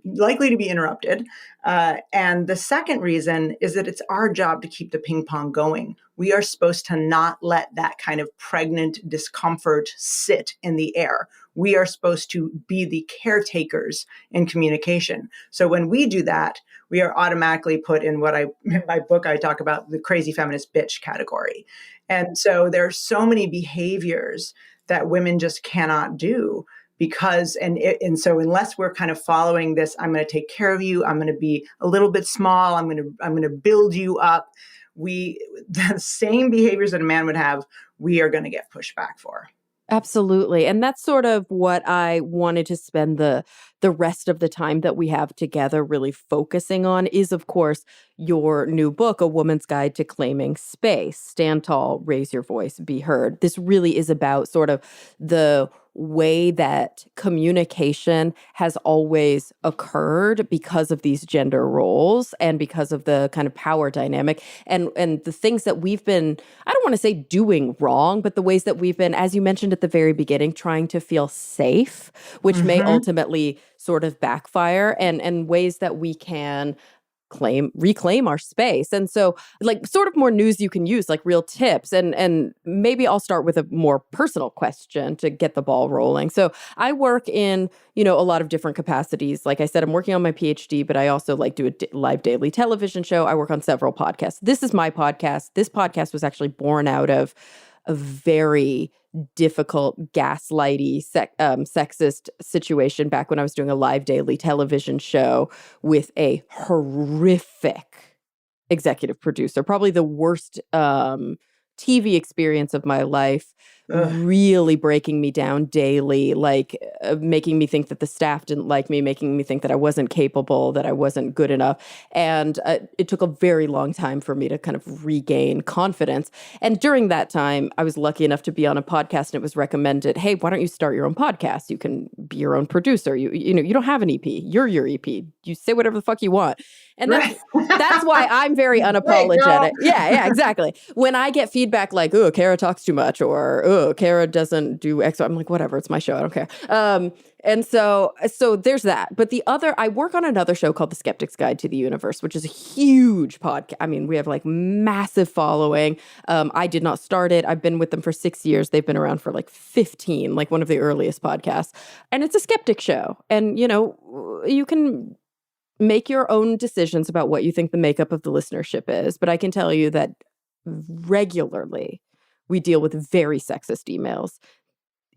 likely to be interrupted. And the second reason is that it's our job to keep the ping pong going. We are supposed to not let that kind of pregnant discomfort sit in the air. We are supposed to be the caretakers in communication. So when we do that, we are automatically put in in my book, I talk about the crazy feminist bitch category. And so there are so many behaviors that women just cannot do because, and so unless we're kind of following this, I'm going to take care of you. I'm going to be a little bit small. I'm going to build you up. The same behaviors that a man would have, we are going to get pushed back for. Absolutely. And that's sort of what I wanted to spend the rest of the time that we have together really focusing on is, of course, your new book, A Woman's Guide to Claiming Space. Stand tall, raise your voice, be heard. This really is about sort of the way that communication has always occurred because of these gender roles and because of the kind of power dynamic and the things that we've been, I don't want to say doing wrong, but the ways that we've been, as you mentioned at the very beginning, trying to feel safe, which may ultimately sort of backfire, and ways that we can reclaim our space. And so like sort of more news you can use, like real tips. And maybe I'll start with a more personal question to get the ball rolling. So I work in, a lot of different capacities. Like I said, I'm working on my PhD, but I also like do a live daily television show. I work on several podcasts. This is my podcast. This podcast was actually born out of a very difficult, gaslighty, sexist situation back when I was doing a live daily television show with a horrific executive producer, probably the worst TV experience of my life, really breaking me down daily, like making me think that the staff didn't like me, making me think that I wasn't capable, that I wasn't good enough. And it took a very long time for me to kind of regain confidence. And during that time, I was lucky enough to be on a podcast and it was recommended, hey, why don't you start your own podcast? You can be your own producer. You don't have an EP. You're your EP. You say whatever the fuck you want. And that's why I'm very unapologetic. Yeah, exactly. When I get feedback like, oh, Cara talks too much, or oh, Cara doesn't do X, I'm like, whatever, it's my show. I don't care. And so there's that. But I work on another show called The Skeptic's Guide to the Universe, which is a huge podcast. I mean, we have like massive following. I did not start it. I've been with them for 6 years. They've been around for like 15, like one of the earliest podcasts. And it's a skeptic show. And, you can make your own decisions about what you think the makeup of the listenership is. But I can tell you that regularly we deal with very sexist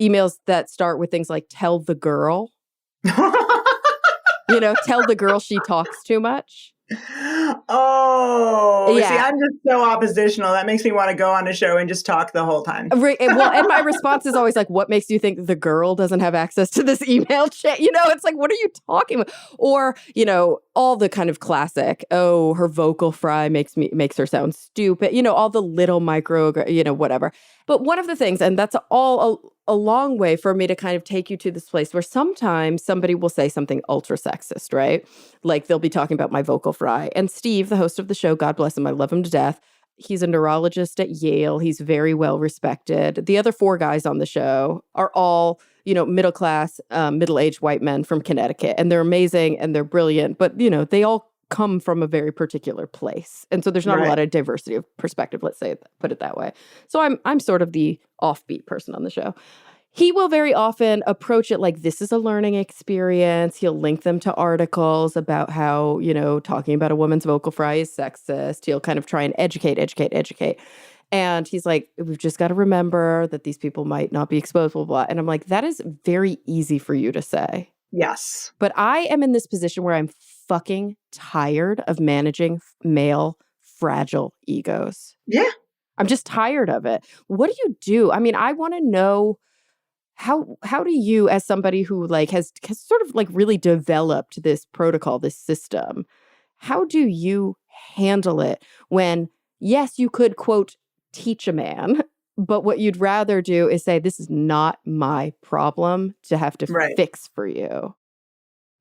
emails that start with things like tell the girl, tell the girl she talks too much. Oh, yeah. See, I'm just so oppositional. That makes me want to go on a show and just talk the whole time. Well, and my response is always like, what makes you think the girl doesn't have access to this email chat? It's like, what are you talking about? Or, all the kind of classic, oh, her vocal fry makes her sound stupid, all the little micro, whatever. But one of the things, and that's all a long way for me to kind of take you to this place where sometimes somebody will say something ultra sexist, right? Like they'll be talking about my vocal fry. And Steve, the host of the show, God bless him, I love him to death. He's a neurologist at Yale. He's very well respected. The other 4 guys on the show are all, middle class, middle-aged white men from Connecticut. And they're amazing and they're brilliant. But, they all come from a very particular place. And so there's not a lot of diversity of perspective, let's say, put it that way. So I'm sort of the offbeat person on the show. He will very often approach it like this is a learning experience. He'll link them to articles about how, talking about a woman's vocal fry is sexist. He'll kind of try and educate. And he's like, we've just got to remember that these people might not be exposed, blah, blah. And I'm like, that is very easy for you to say. Yes. But I am in this position where I'm fucking tired of managing male fragile egos. Yeah. I'm just tired of it. What do you do? I mean, I want to know how do you, as somebody who like has sort of like really developed this protocol, this system, how do you handle it when, yes, you could quote, teach a man, but what you'd rather do is say, this is not my problem to have to fix for you.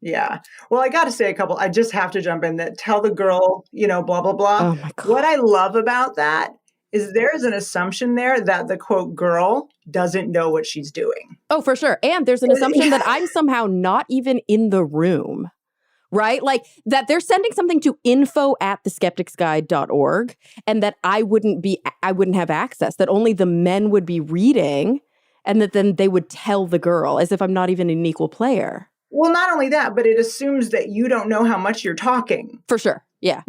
Yeah. Well, I got to say I just have to jump in that tell the girl, blah, blah, blah. Oh my God. What I love about that is there is an assumption there that the quote girl doesn't know what she's doing. Oh, for sure. And there's an assumption that I'm somehow not even in the room. Right? Like that they're sending something to info@theskepticsguide.org and that I wouldn't have access, that only the men would be reading and that then they would tell the girl as if I'm not even an equal player. Well, not only that, but it assumes that you don't know how much you're talking. For sure. Yeah.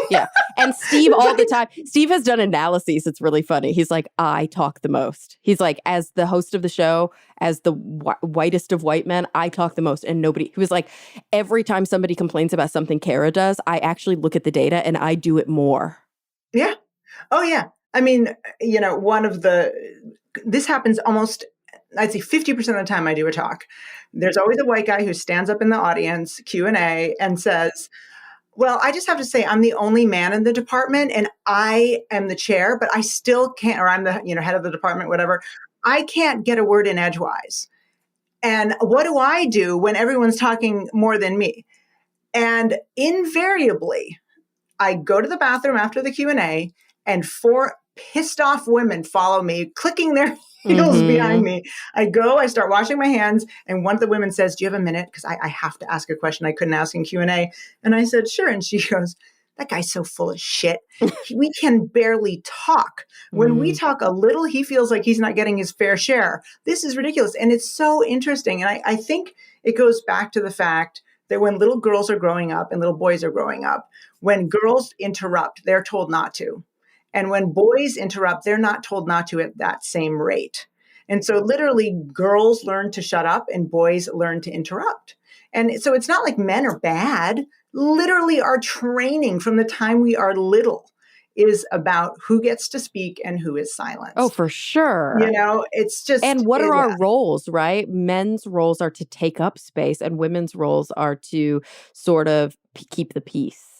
Yeah. And Steve all the time, Steve has done analyses. It's really funny. He's like, I talk the most. He's like, as the host of the show, as the whitest of white men, I talk the most. And nobody, he was like, every time somebody complains about something Cara does, I actually look at the data and I do it more. Yeah. Oh, yeah. I mean, this happens almost, I'd say 50% of the time I do a talk. There's always a white guy who stands up in the audience, Q&A, and says, well, I just have to say I'm the only man in the department and I am the chair, but I still can't, or I'm the head of the department, whatever. I can't get a word in edgewise. And what do I do when everyone's talking more than me? And invariably, I go to the bathroom after the Q&A and 4 pissed off women follow me, clicking their heels behind me. I start washing my hands, and one of the women says, do you have a minute? Because I have to ask a question I couldn't ask in Q&A. And I said, sure. And she goes, that guy's so full of shit. We can barely talk. When we talk a little, he feels like he's not getting his fair share. This is ridiculous. And it's so interesting. And I think it goes back to the fact that when little girls are growing up and little boys are growing up, when girls interrupt, they're told not to. And when boys interrupt, they're not told not to at that same rate. And so literally girls learn to shut up and boys learn to interrupt. And so it's not like men are bad. Literally our training from the time we are little is about who gets to speak and who is silenced. Oh, for sure. It's just... And what are our roles, right? Men's roles are to take up space and women's roles are to sort of keep the peace.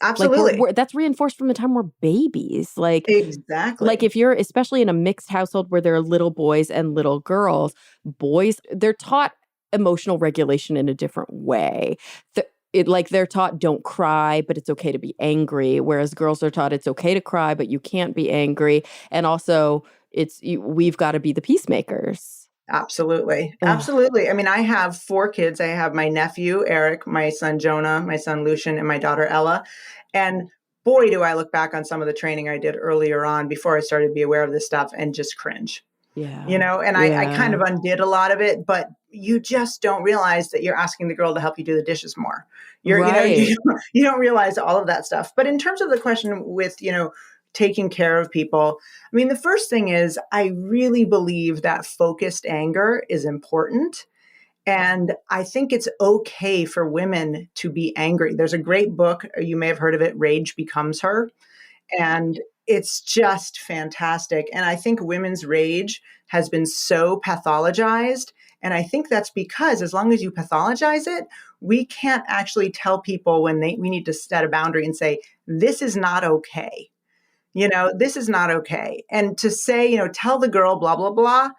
Absolutely. Like that's reinforced from the time we're babies. Like exactly. Like if you're especially in a mixed household where there are little boys and little girls, boys, they're taught emotional regulation in a different way. They're taught don't cry, but it's okay to be angry. Whereas girls are taught it's okay to cry, but you can't be angry. And also we've got to be the peacemakers. Absolutely. Absolutely. I mean, I have 4 kids. I have my nephew, Eric, my son, Jonah, my son, Lucian, and my daughter, Ella. And boy, do I look back on some of the training I did earlier on before I started to be aware of this stuff and just cringe. Yeah. I kind of undid a lot of it, but you just don't realize that you're asking the girl to help you do the dishes more. Right. You don't realize all of that stuff. But in terms of the question with, taking care of people, I mean, the first thing is I really believe that focused anger is important. And I think it's okay for women to be angry. There's a great book, you may have heard of it, Rage Becomes Her. And it's just fantastic. And I think women's rage has been so pathologized. And I think that's because as long as you pathologize it, we can't actually tell people when we need to set a boundary and say, this is not okay. This is not okay. And to say, tell the girl, blah, blah, blah.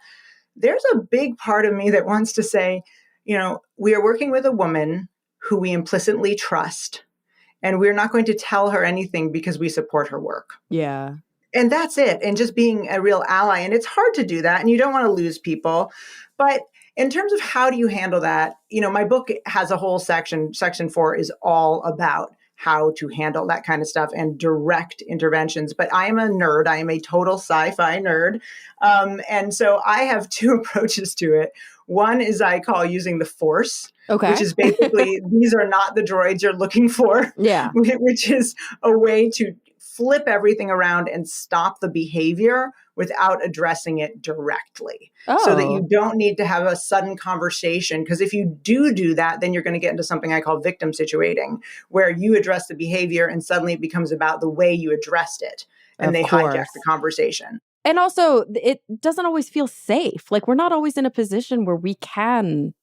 There's a big part of me that wants to say, we are working with a woman who we implicitly trust, and we're not going to tell her anything because we support her work. Yeah. And that's it. And just being a real ally. And it's hard to do that. And you don't want to lose people. But in terms of how do you handle that, my book has a whole section. Section 4 is all about how to handle that kind of stuff and direct interventions. But I am a nerd. I am a total sci-fi nerd. And so I have 2 approaches to it. One is I call using the Force, which is basically, these are not the droids you're looking for. Yeah. Which is a way to flip everything around and stop the behavior without addressing it directly. So that you don't need to have a sudden conversation. Because if you do that, then you're going to get into something I call victim situating, where you address the behavior and suddenly it becomes about the way you addressed it. And they hijack the conversation. And also, it doesn't always feel safe. Like, we're not always in a position where we can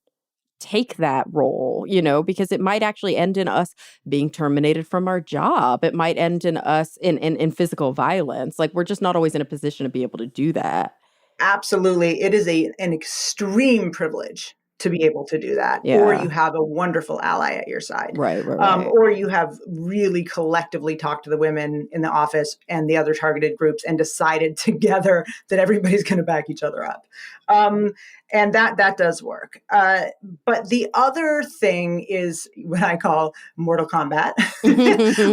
take that role, because it might actually end in us being terminated from our job. It might end in us in physical violence. Like, we're just not always in a position to be able to do that. Absolutely. It is an extreme privilege to be able to do that. Or Yeah. you have a wonderful ally at your side. Right. Or you have really collectively talked to the women in the office and the other targeted groups and decided together that everybody's going to back each other up. And that does work. But the other thing is what I call Mortal Kombat,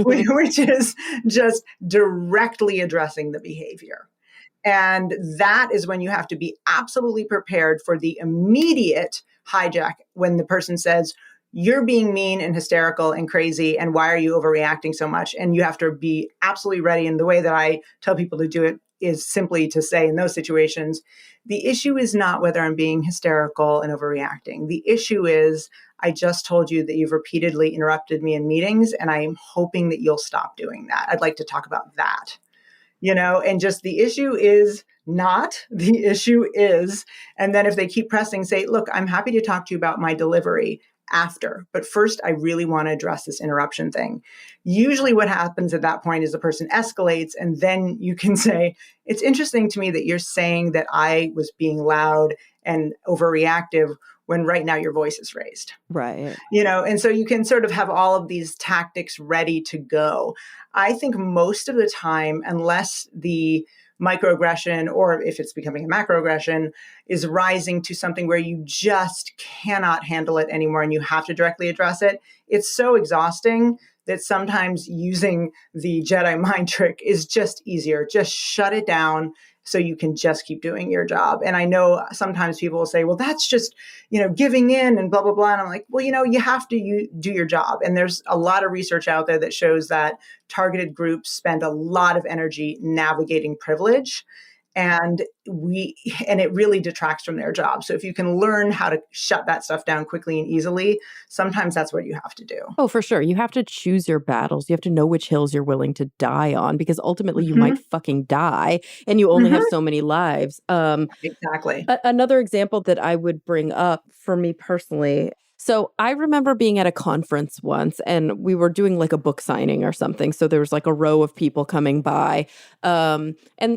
which is just directly addressing the behavior. And that is when you have to be absolutely prepared for the immediate hijack when the person says, you're being mean and hysterical and crazy, and why are you overreacting so much? And you have to be absolutely ready. And the way that I tell people to do it is simply to say in those situations, the issue is not whether I'm being hysterical and overreacting. The issue is, I just told you that you've repeatedly interrupted me in meetings, and I'm hoping that you'll stop doing that. I'd like to talk about that. And just the issue is not, the issue is. And then if they keep pressing, say, look, I'm happy to talk to you about my delivery after, but first I really want to address this interruption thing. Usually what happens at that point is the person escalates, and then you can say, it's interesting to me that you're saying that I was being loud and overreactive when right now your voice is raised. Right. And so you can sort of have all of these tactics ready to go. I think most of the time, unless the microaggression, or if it's becoming a macroaggression, is rising to something where you just cannot handle it anymore and you have to directly address it, it's so exhausting that sometimes using the Jedi mind trick is just easier. Just shut it down so you can just keep doing your job. And I know sometimes people will say, well, that's just, giving in and blah, blah, blah. And I'm like, well, you have to do your job. And there's a lot of research out there that shows that targeted groups spend a lot of energy navigating privilege. And it really detracts from their job. So if you can learn how to shut that stuff down quickly and easily, sometimes that's what you have to do. Oh, for sure. You have to choose your battles. You have to know which hills you're willing to die on, because ultimately you might fucking die and you only have so many lives. Exactly. Another example that I would bring up for me personally. So I remember being at a conference once and we were doing like a book signing or something. So there was like a row of people coming by. And,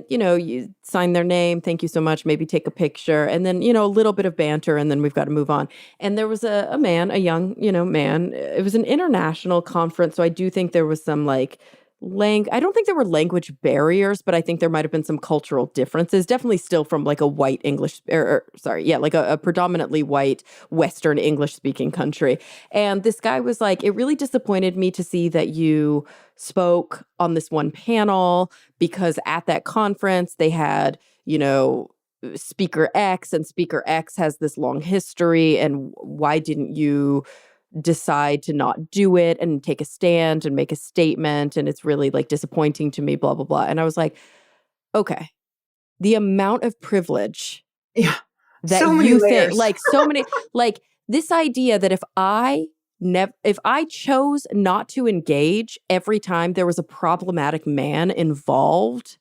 you sign their name. Thank you so much. Maybe take a picture. And then, a little bit of banter and then we've got to move on. And there was a man, a young, man. It was an international conference. So I do think there was some like I don't think there were language barriers, but I think there might have been some cultural differences. Definitely still from like a white English, like a predominantly white Western English speaking country. And this guy was like, it really disappointed me to see that you spoke on this one panel, because at that conference they had, Speaker X, and Speaker X has this long history. And why didn't you decide to not do it and take a stand and make a statement? And it's really like disappointing to me, blah, blah, blah. And I was like, okay, the amount of privilege that so many you layers. think, like so many, like this idea that if I chose not to engage every time there was a problematic man involved,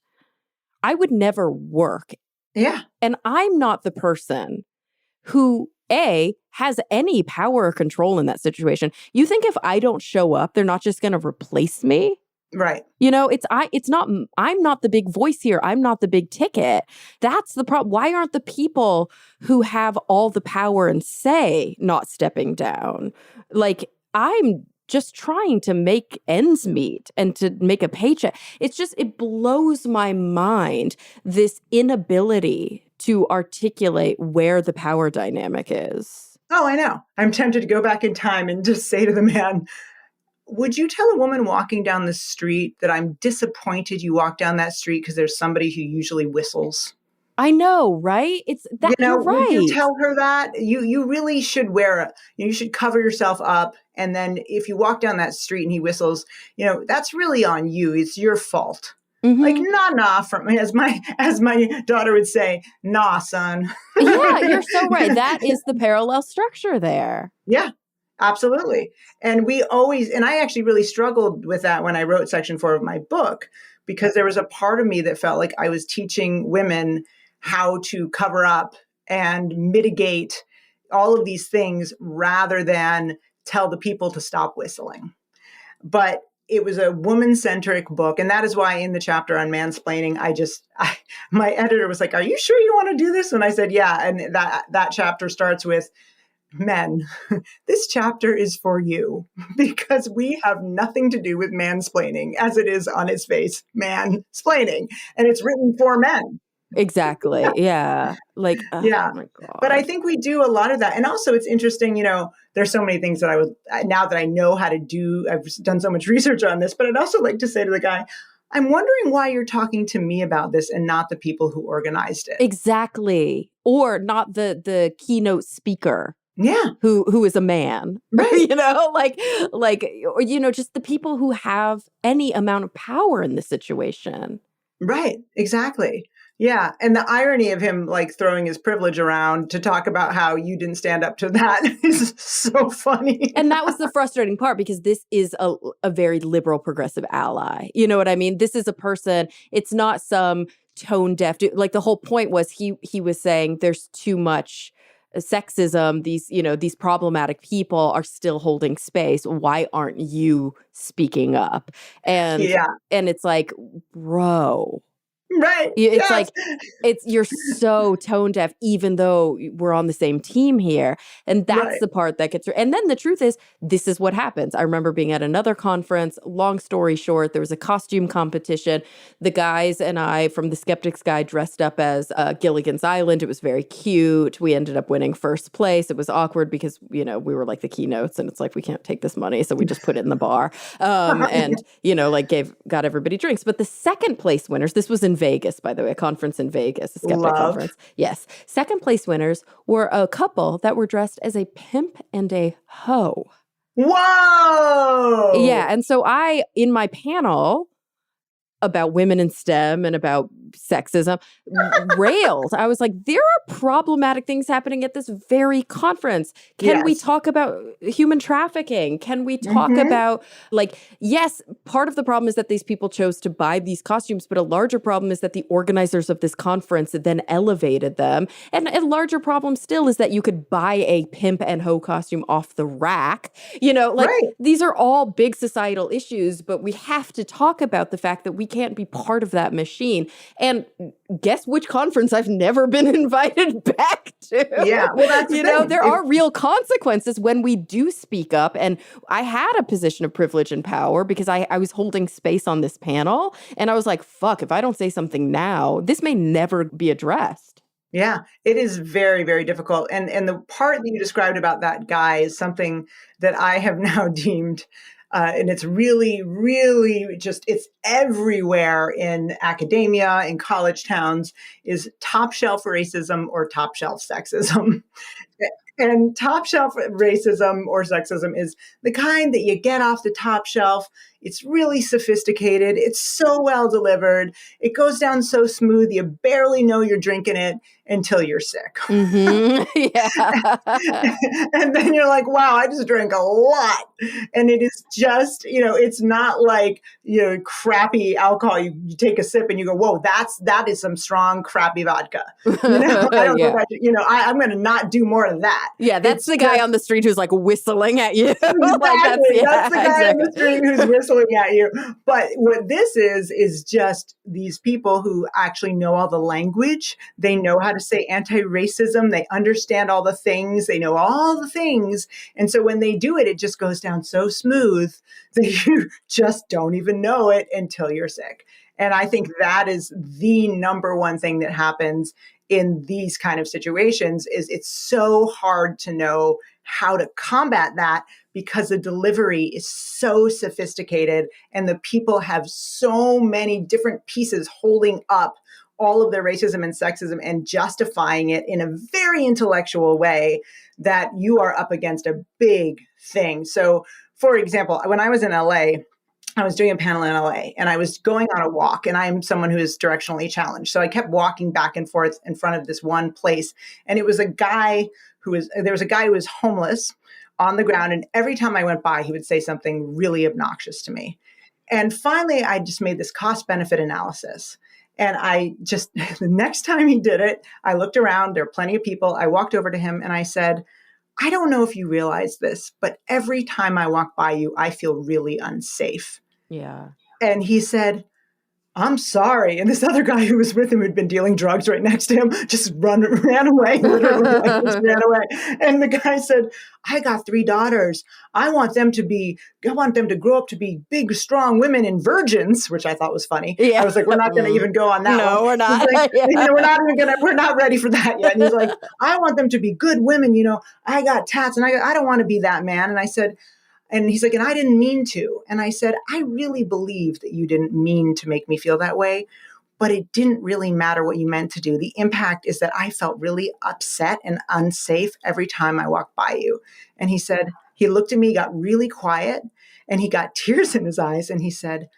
I would never work. Yeah. And I'm not the person who has any power or control in that situation. You think if I don't show up, they're not just going to replace me? Right. I'm not the big voice here. I'm not the big ticket. That's the problem. Why aren't the people who have all the power and say not stepping down? Like, I'm just trying to make ends meet and to make a paycheck. It blows my mind, this inability to articulate where the power dynamic is. Oh, I know. I'm tempted to go back in time and just say to the man, would you tell a woman walking down the street that I'm disappointed you walk down that street because there's somebody who usually whistles? I know, right? It's that you're right. Would you tell her that? You really should you should cover yourself up. And then if you walk down that street and he whistles, that's really on you. It's your fault. Mm-hmm. Like, nah, as my daughter would say, nah, son. Yeah, you're so right. That is the parallel structure there. Yeah, absolutely. And I actually really struggled with that when I wrote section 4 of my book, because there was a part of me that felt like I was teaching women how to cover up and mitigate all of these things rather than tell the people to stop whistling. But it was a woman-centric book. And that is why in the chapter on mansplaining, my editor was like, are you sure you want to do this? And I said, yeah. And that chapter starts with, men, this chapter is for you because we have nothing to do with mansplaining, as it is on its face, mansplaining. And it's written for men. Exactly. Yeah. Like, oh Yeah. my But I God. think we do a lot of that. And also, it's interesting, there's so many things that now that I know how to do, I've done so much research on this, but I'd also like to say to the guy, I'm wondering why you're talking to me about this and not the people who organized it. Exactly. Or not the keynote speaker. Yeah. Who is a man, Right. or, just the people who have any amount of power in the situation. Right. Exactly. Yeah. And the irony of him like throwing his privilege around to talk about how you didn't stand up to that is so funny. And that was the frustrating part, because this is a very liberal progressive ally. You know what I mean? This is a person, it's not some tone deaf dude. Like, the whole point was he was saying there's too much sexism. These problematic people are still holding space. Why aren't you speaking up? And Yeah. and it's like, bro. Right. It's Yes. like, you're so tone deaf, even though we're on the same team here. And that's Right. the part that gets, and then the truth is, this is what happens. I remember being at another conference, long story short, there was a costume competition. The guys and I from the Skeptics Guide dressed up as Gilligan's Island. It was very cute. We ended up winning first place. It was awkward because, we were like the keynotes, and it's like, we can't take this money. So we just put it in the bar, and, got everybody drinks. But the second place winners, this was in Vegas, by the way, a conference in Vegas, a skeptic conference. Yes. Second place winners were a couple that were dressed as a pimp and a hoe. Whoa. Yeah. And so in my panel about women in STEM and about sexism, railed. I was like, there are problematic things happening at this very conference. Can we talk about human trafficking? Can we talk about, yes, part of the problem is that these people chose to buy these costumes, but a larger problem is that the organizers of this conference then elevated them. And a larger problem still is that you could buy a pimp and hoe costume off the rack. These are all big societal issues, but we have to talk about the fact that we can't be part of that machine. And guess which conference I've never been invited back to? Yeah, well, that's there are real consequences when we do speak up. And I had a position of privilege and power because I was holding space on this panel. And I was like, fuck, if I don't say something now, this may never be addressed. Yeah, it is very, very difficult. And the part that you described about that guy is something that I have now deemed, and it's really, really it's everywhere in academia, in college towns, is top shelf racism or top shelf sexism. And top shelf racism or sexism is the kind that you get off the top shelf. It's really sophisticated. It's so well delivered. It goes down so smooth. You barely know you're drinking it until you're sick. Mm-hmm. Yeah. And then you're like, wow, I just drank a lot. And it is just, it's not like, crappy alcohol. You take a sip and you go, whoa, that is some strong, crappy vodka. I don't think I'm going to not do more of that. Yeah, that's the guy on the street who's like whistling at you. Exactly. That's the guy on the street who's whistling at you. But what this is just these people who actually know all the language. They know how to say anti-racism. They understand all the things. They know all the things. And so when they do it, it just goes down so smooth that you just don't even know it until you're sick. And I think that is the number one thing that happens in these kind of situations is it's so hard to know how to combat that because the delivery is so sophisticated and the people have so many different pieces holding up all of their racism and sexism and justifying it in a very intellectual way that you are up against a big thing. So, for example, when I was in LA, I was doing a panel in LA and I was going on a walk, and I'm someone who is directionally challenged. So I kept walking back and forth in front of this one place. And it was there was a guy who was homeless on the ground. And every time I went by, he would say something really obnoxious to me. And finally, I just made this cost benefit analysis. And the next time he did it, I looked around, there were plenty of people. I walked over to him and I said, I don't know if you realize this, but every time I walk by you, I feel really unsafe. Yeah. And he said, I'm sorry. And this other guy who was with him, who'd been dealing drugs right next to him, just ran away, literally, like just ran away. And the guy said, I got 3 daughters. I want them to grow up to be big, strong women and virgins, which I thought was funny. Yeah. I was like, we're not going to even go on that one. No, we're not. He's like, Yeah. we're not ready for that yet. And he's like, I want them to be good women. I got tats and I don't want to be that man. And I said, and he's like, and I didn't mean to. And I said, I really believe that you didn't mean to make me feel that way, but it didn't really matter what you meant to do. The impact is that I felt really upset and unsafe every time I walked by you. And he said, he looked at me, got really quiet, and he got tears in his eyes. And he said,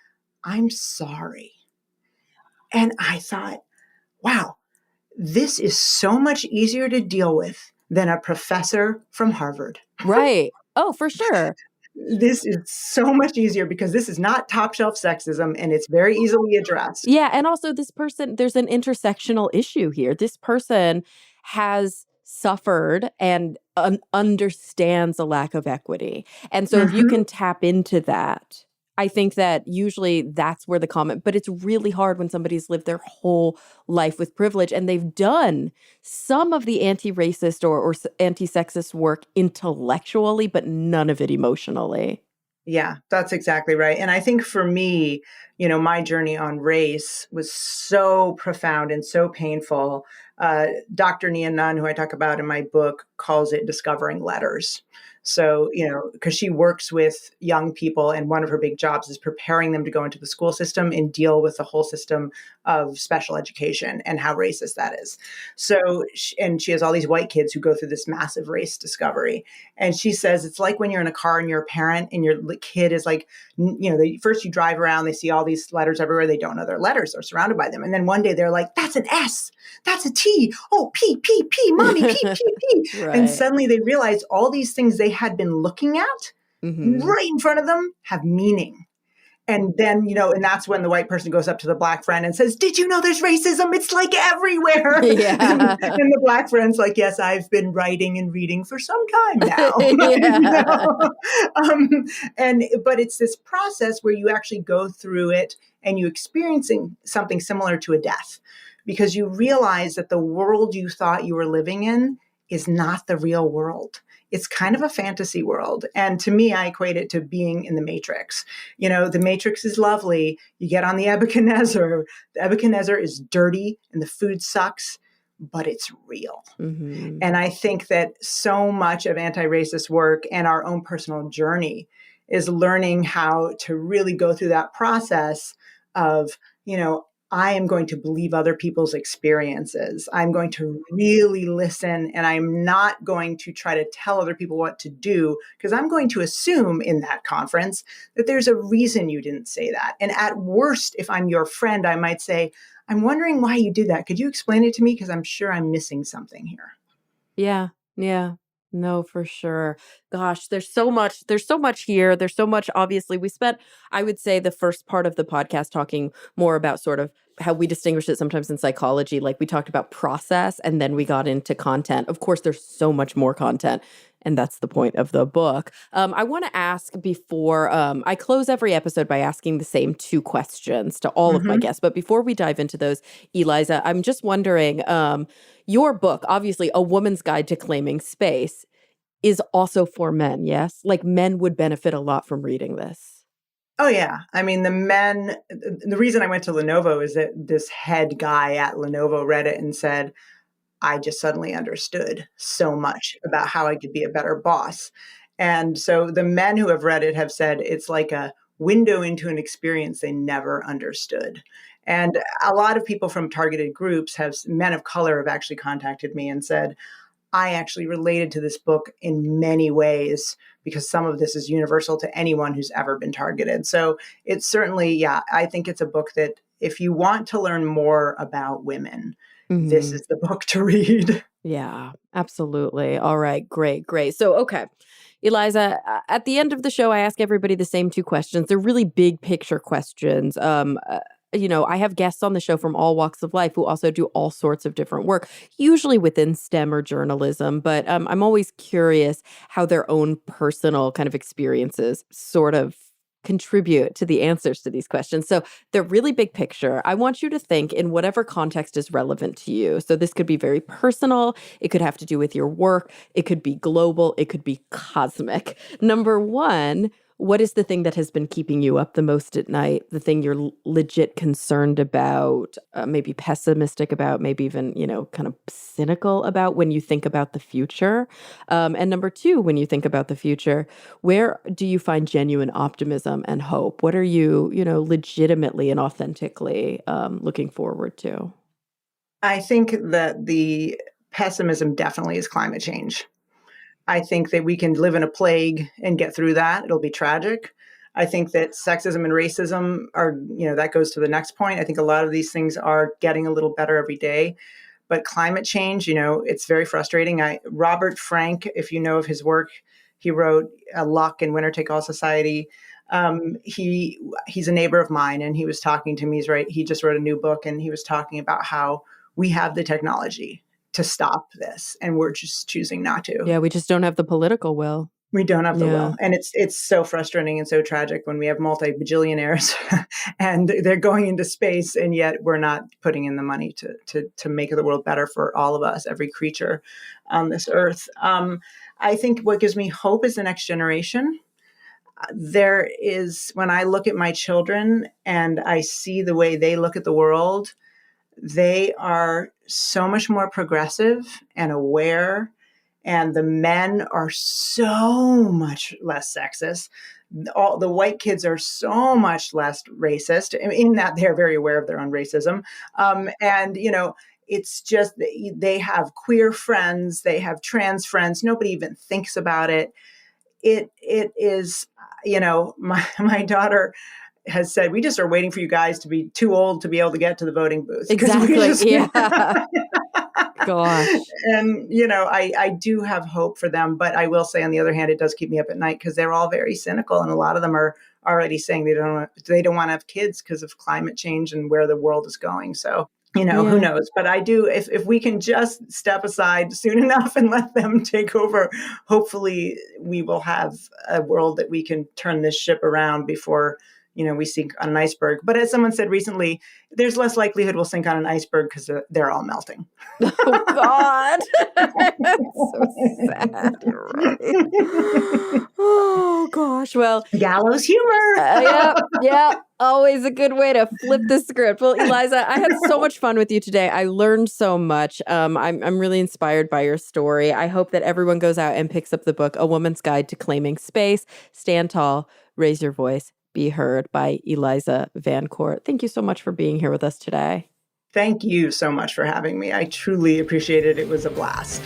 I'm sorry. And I thought, wow, this is so much easier to deal with than a professor from Harvard. Right. Oh, for sure. This is so much easier because this is not top shelf sexism and it's very easily addressed. Yeah. And also, this person, there's an intersectional issue here. This person has suffered and understands a lack of equity. And so, if you Mm-hmm. can tap into that, I think that usually that's where the comment, but it's really hard when somebody's lived their whole life with privilege and they've done some of the anti-racist or anti-sexist work intellectually, but none of it emotionally. Yeah, that's exactly right. And I think for me, my journey on race was so profound and so painful. Dr. Nia Nunn, who I talk about in my book, calls it discovering letters. So, because she works with young people, and one of her big jobs is preparing them to go into the school system and deal with the whole system of special education and how racist that is. So, and she has all these white kids who go through this massive race discovery. And she says it's like when you're in a car and you're a parent and your kid is like, first you drive around, they see all these letters everywhere. They don't know their letters. They're surrounded by them. And then one day they're like, that's an S. That's a T. Oh, P, P, P, mommy, P, P, P. Right. And suddenly they realize all these things they had been looking at right in front of them have meaning. And then, and that's when the white person goes up to the black friend and says, did you know there's racism? It's like everywhere. Yeah. And the black friend's like, yes, I've been writing and reading for some time now. Yeah. But it's this process where you actually go through it and you experiencing something similar to a death because you realize that the world you thought you were living in is not the real world. It's kind of a fantasy world. And to me, I equate it to being in the Matrix. The Matrix is lovely. You get on the Nebuchadnezzar. The Nebuchadnezzar is dirty and the food sucks, but it's real. Mm-hmm. And I think that so much of anti-racist work and our own personal journey is learning how to really go through that process of, I am going to believe other people's experiences. I'm going to really listen, and I'm not going to try to tell other people what to do because I'm going to assume in that conference that there's a reason you didn't say that. And at worst, if I'm your friend, I might say, I'm wondering why you did that. Could you explain it to me? Because I'm sure I'm missing something here. Yeah. Yeah. No, for sure. Gosh, there's so much here. There's so much, obviously. We spent, I would say, the first part of the podcast talking more about sort of how we distinguish it sometimes in psychology. Like we talked about process and then we got into content. Of course, there's so much more content. And that's the point of the book. I want to ask before I close every episode by asking the same 2 questions to all of my guests. But before we dive into those, Eliza, I'm just wondering, your book, obviously, A Woman's Guide to Claiming Space, is also for men, yes? Like men would benefit a lot from reading this. Oh, yeah. I mean, the reason I went to Lenovo is that this head guy at Lenovo read it and said, I just suddenly understood so much about how I could be a better boss. And so the men who have read it have said it's like a window into an experience they never understood. And a lot of people from targeted groups men of color have actually contacted me and said, I actually related to this book in many ways because some of this is universal to anyone who's ever been targeted. So it's certainly, I think it's a book that if you want to learn more about women, this is the book to read. Yeah, absolutely. All right, great. So, okay, Eliza, at the end of the show, I ask everybody the same 2 questions. They're really big picture questions. I have guests on the show from all walks of life who also do all sorts of different work, usually within STEM or journalism. But I'm always curious how their own personal kind of experiences sort of contribute to the answers to these questions. So they're really big picture. I want you to think in whatever context is relevant to you. So this could be very personal. It could have to do with your work. It could be global. It could be cosmic. Number one, what is the thing that has been keeping you up the most at night? The thing you're legit concerned about, maybe pessimistic about, maybe even, kind of cynical about when you think about the future? And number two, when you think about the future, where do you find genuine optimism and hope? What are you, legitimately and authentically looking forward to? I think that the pessimism definitely is climate change. I think that we can live in a plague and get through that. It'll be tragic. I think that sexism and racism are, that goes to the next point. I think a lot of these things are getting a little better every day. But climate change, it's very frustrating. Robert Frank, if you know of his work, he wrote Luck and Winner Take All Society. He's a neighbor of mine, and he was talking to me. He just wrote a new book, and he was talking about how we have the technology to stop this, and we're just choosing not to. Yeah, we just don't have the political will. We don't have the will. And it's so frustrating and so tragic when we have multi-bajillionaires and they're going into space, and yet we're not putting in the money to make the world better for all of us, every creature on this earth. I think what gives me hope is the next generation. When I look at my children and I see the way they look at the world, they are so much more progressive and aware, and the men are so much less sexist. All the white kids are so much less racist, in that they're very aware of their own racism. It's just they have queer friends, they have trans friends. Nobody even thinks about it. It is, my daughter has said, we just are waiting for you guys to be too old to be able to get to the voting booth. Exactly. Yeah. Gosh. And, I do have hope for them. But I will say, on the other hand, it does keep me up at night because they're all very cynical. And a lot of them are already saying they don't want to have kids because of climate change and where the world is going. So, who knows? But I do, if we can just step aside soon enough and let them take over, hopefully we will have a world that we can turn this ship around before we sink on an iceberg. But as someone said recently, there's less likelihood we'll sink on an iceberg because they're all melting. Oh, God. So sad. You're right. Oh, gosh. Well, gallows humor. Yeah. Always a good way to flip the script. Well, Eliza, I had so much fun with you today. I learned so much. I'm really inspired by your story. I hope that everyone goes out and picks up the book, A Woman's Guide to Claiming Space. Stand Tall, Raise Your Voice, Be Heard, by Eliza VanCort. Thank you so much for being here with us today. Thank you so much for having me. I truly appreciate it. It was a blast.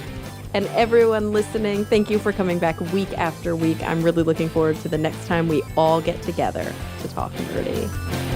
And everyone listening, thank you for coming back week after week. I'm really looking forward to the next time we all get together to talk nerdy.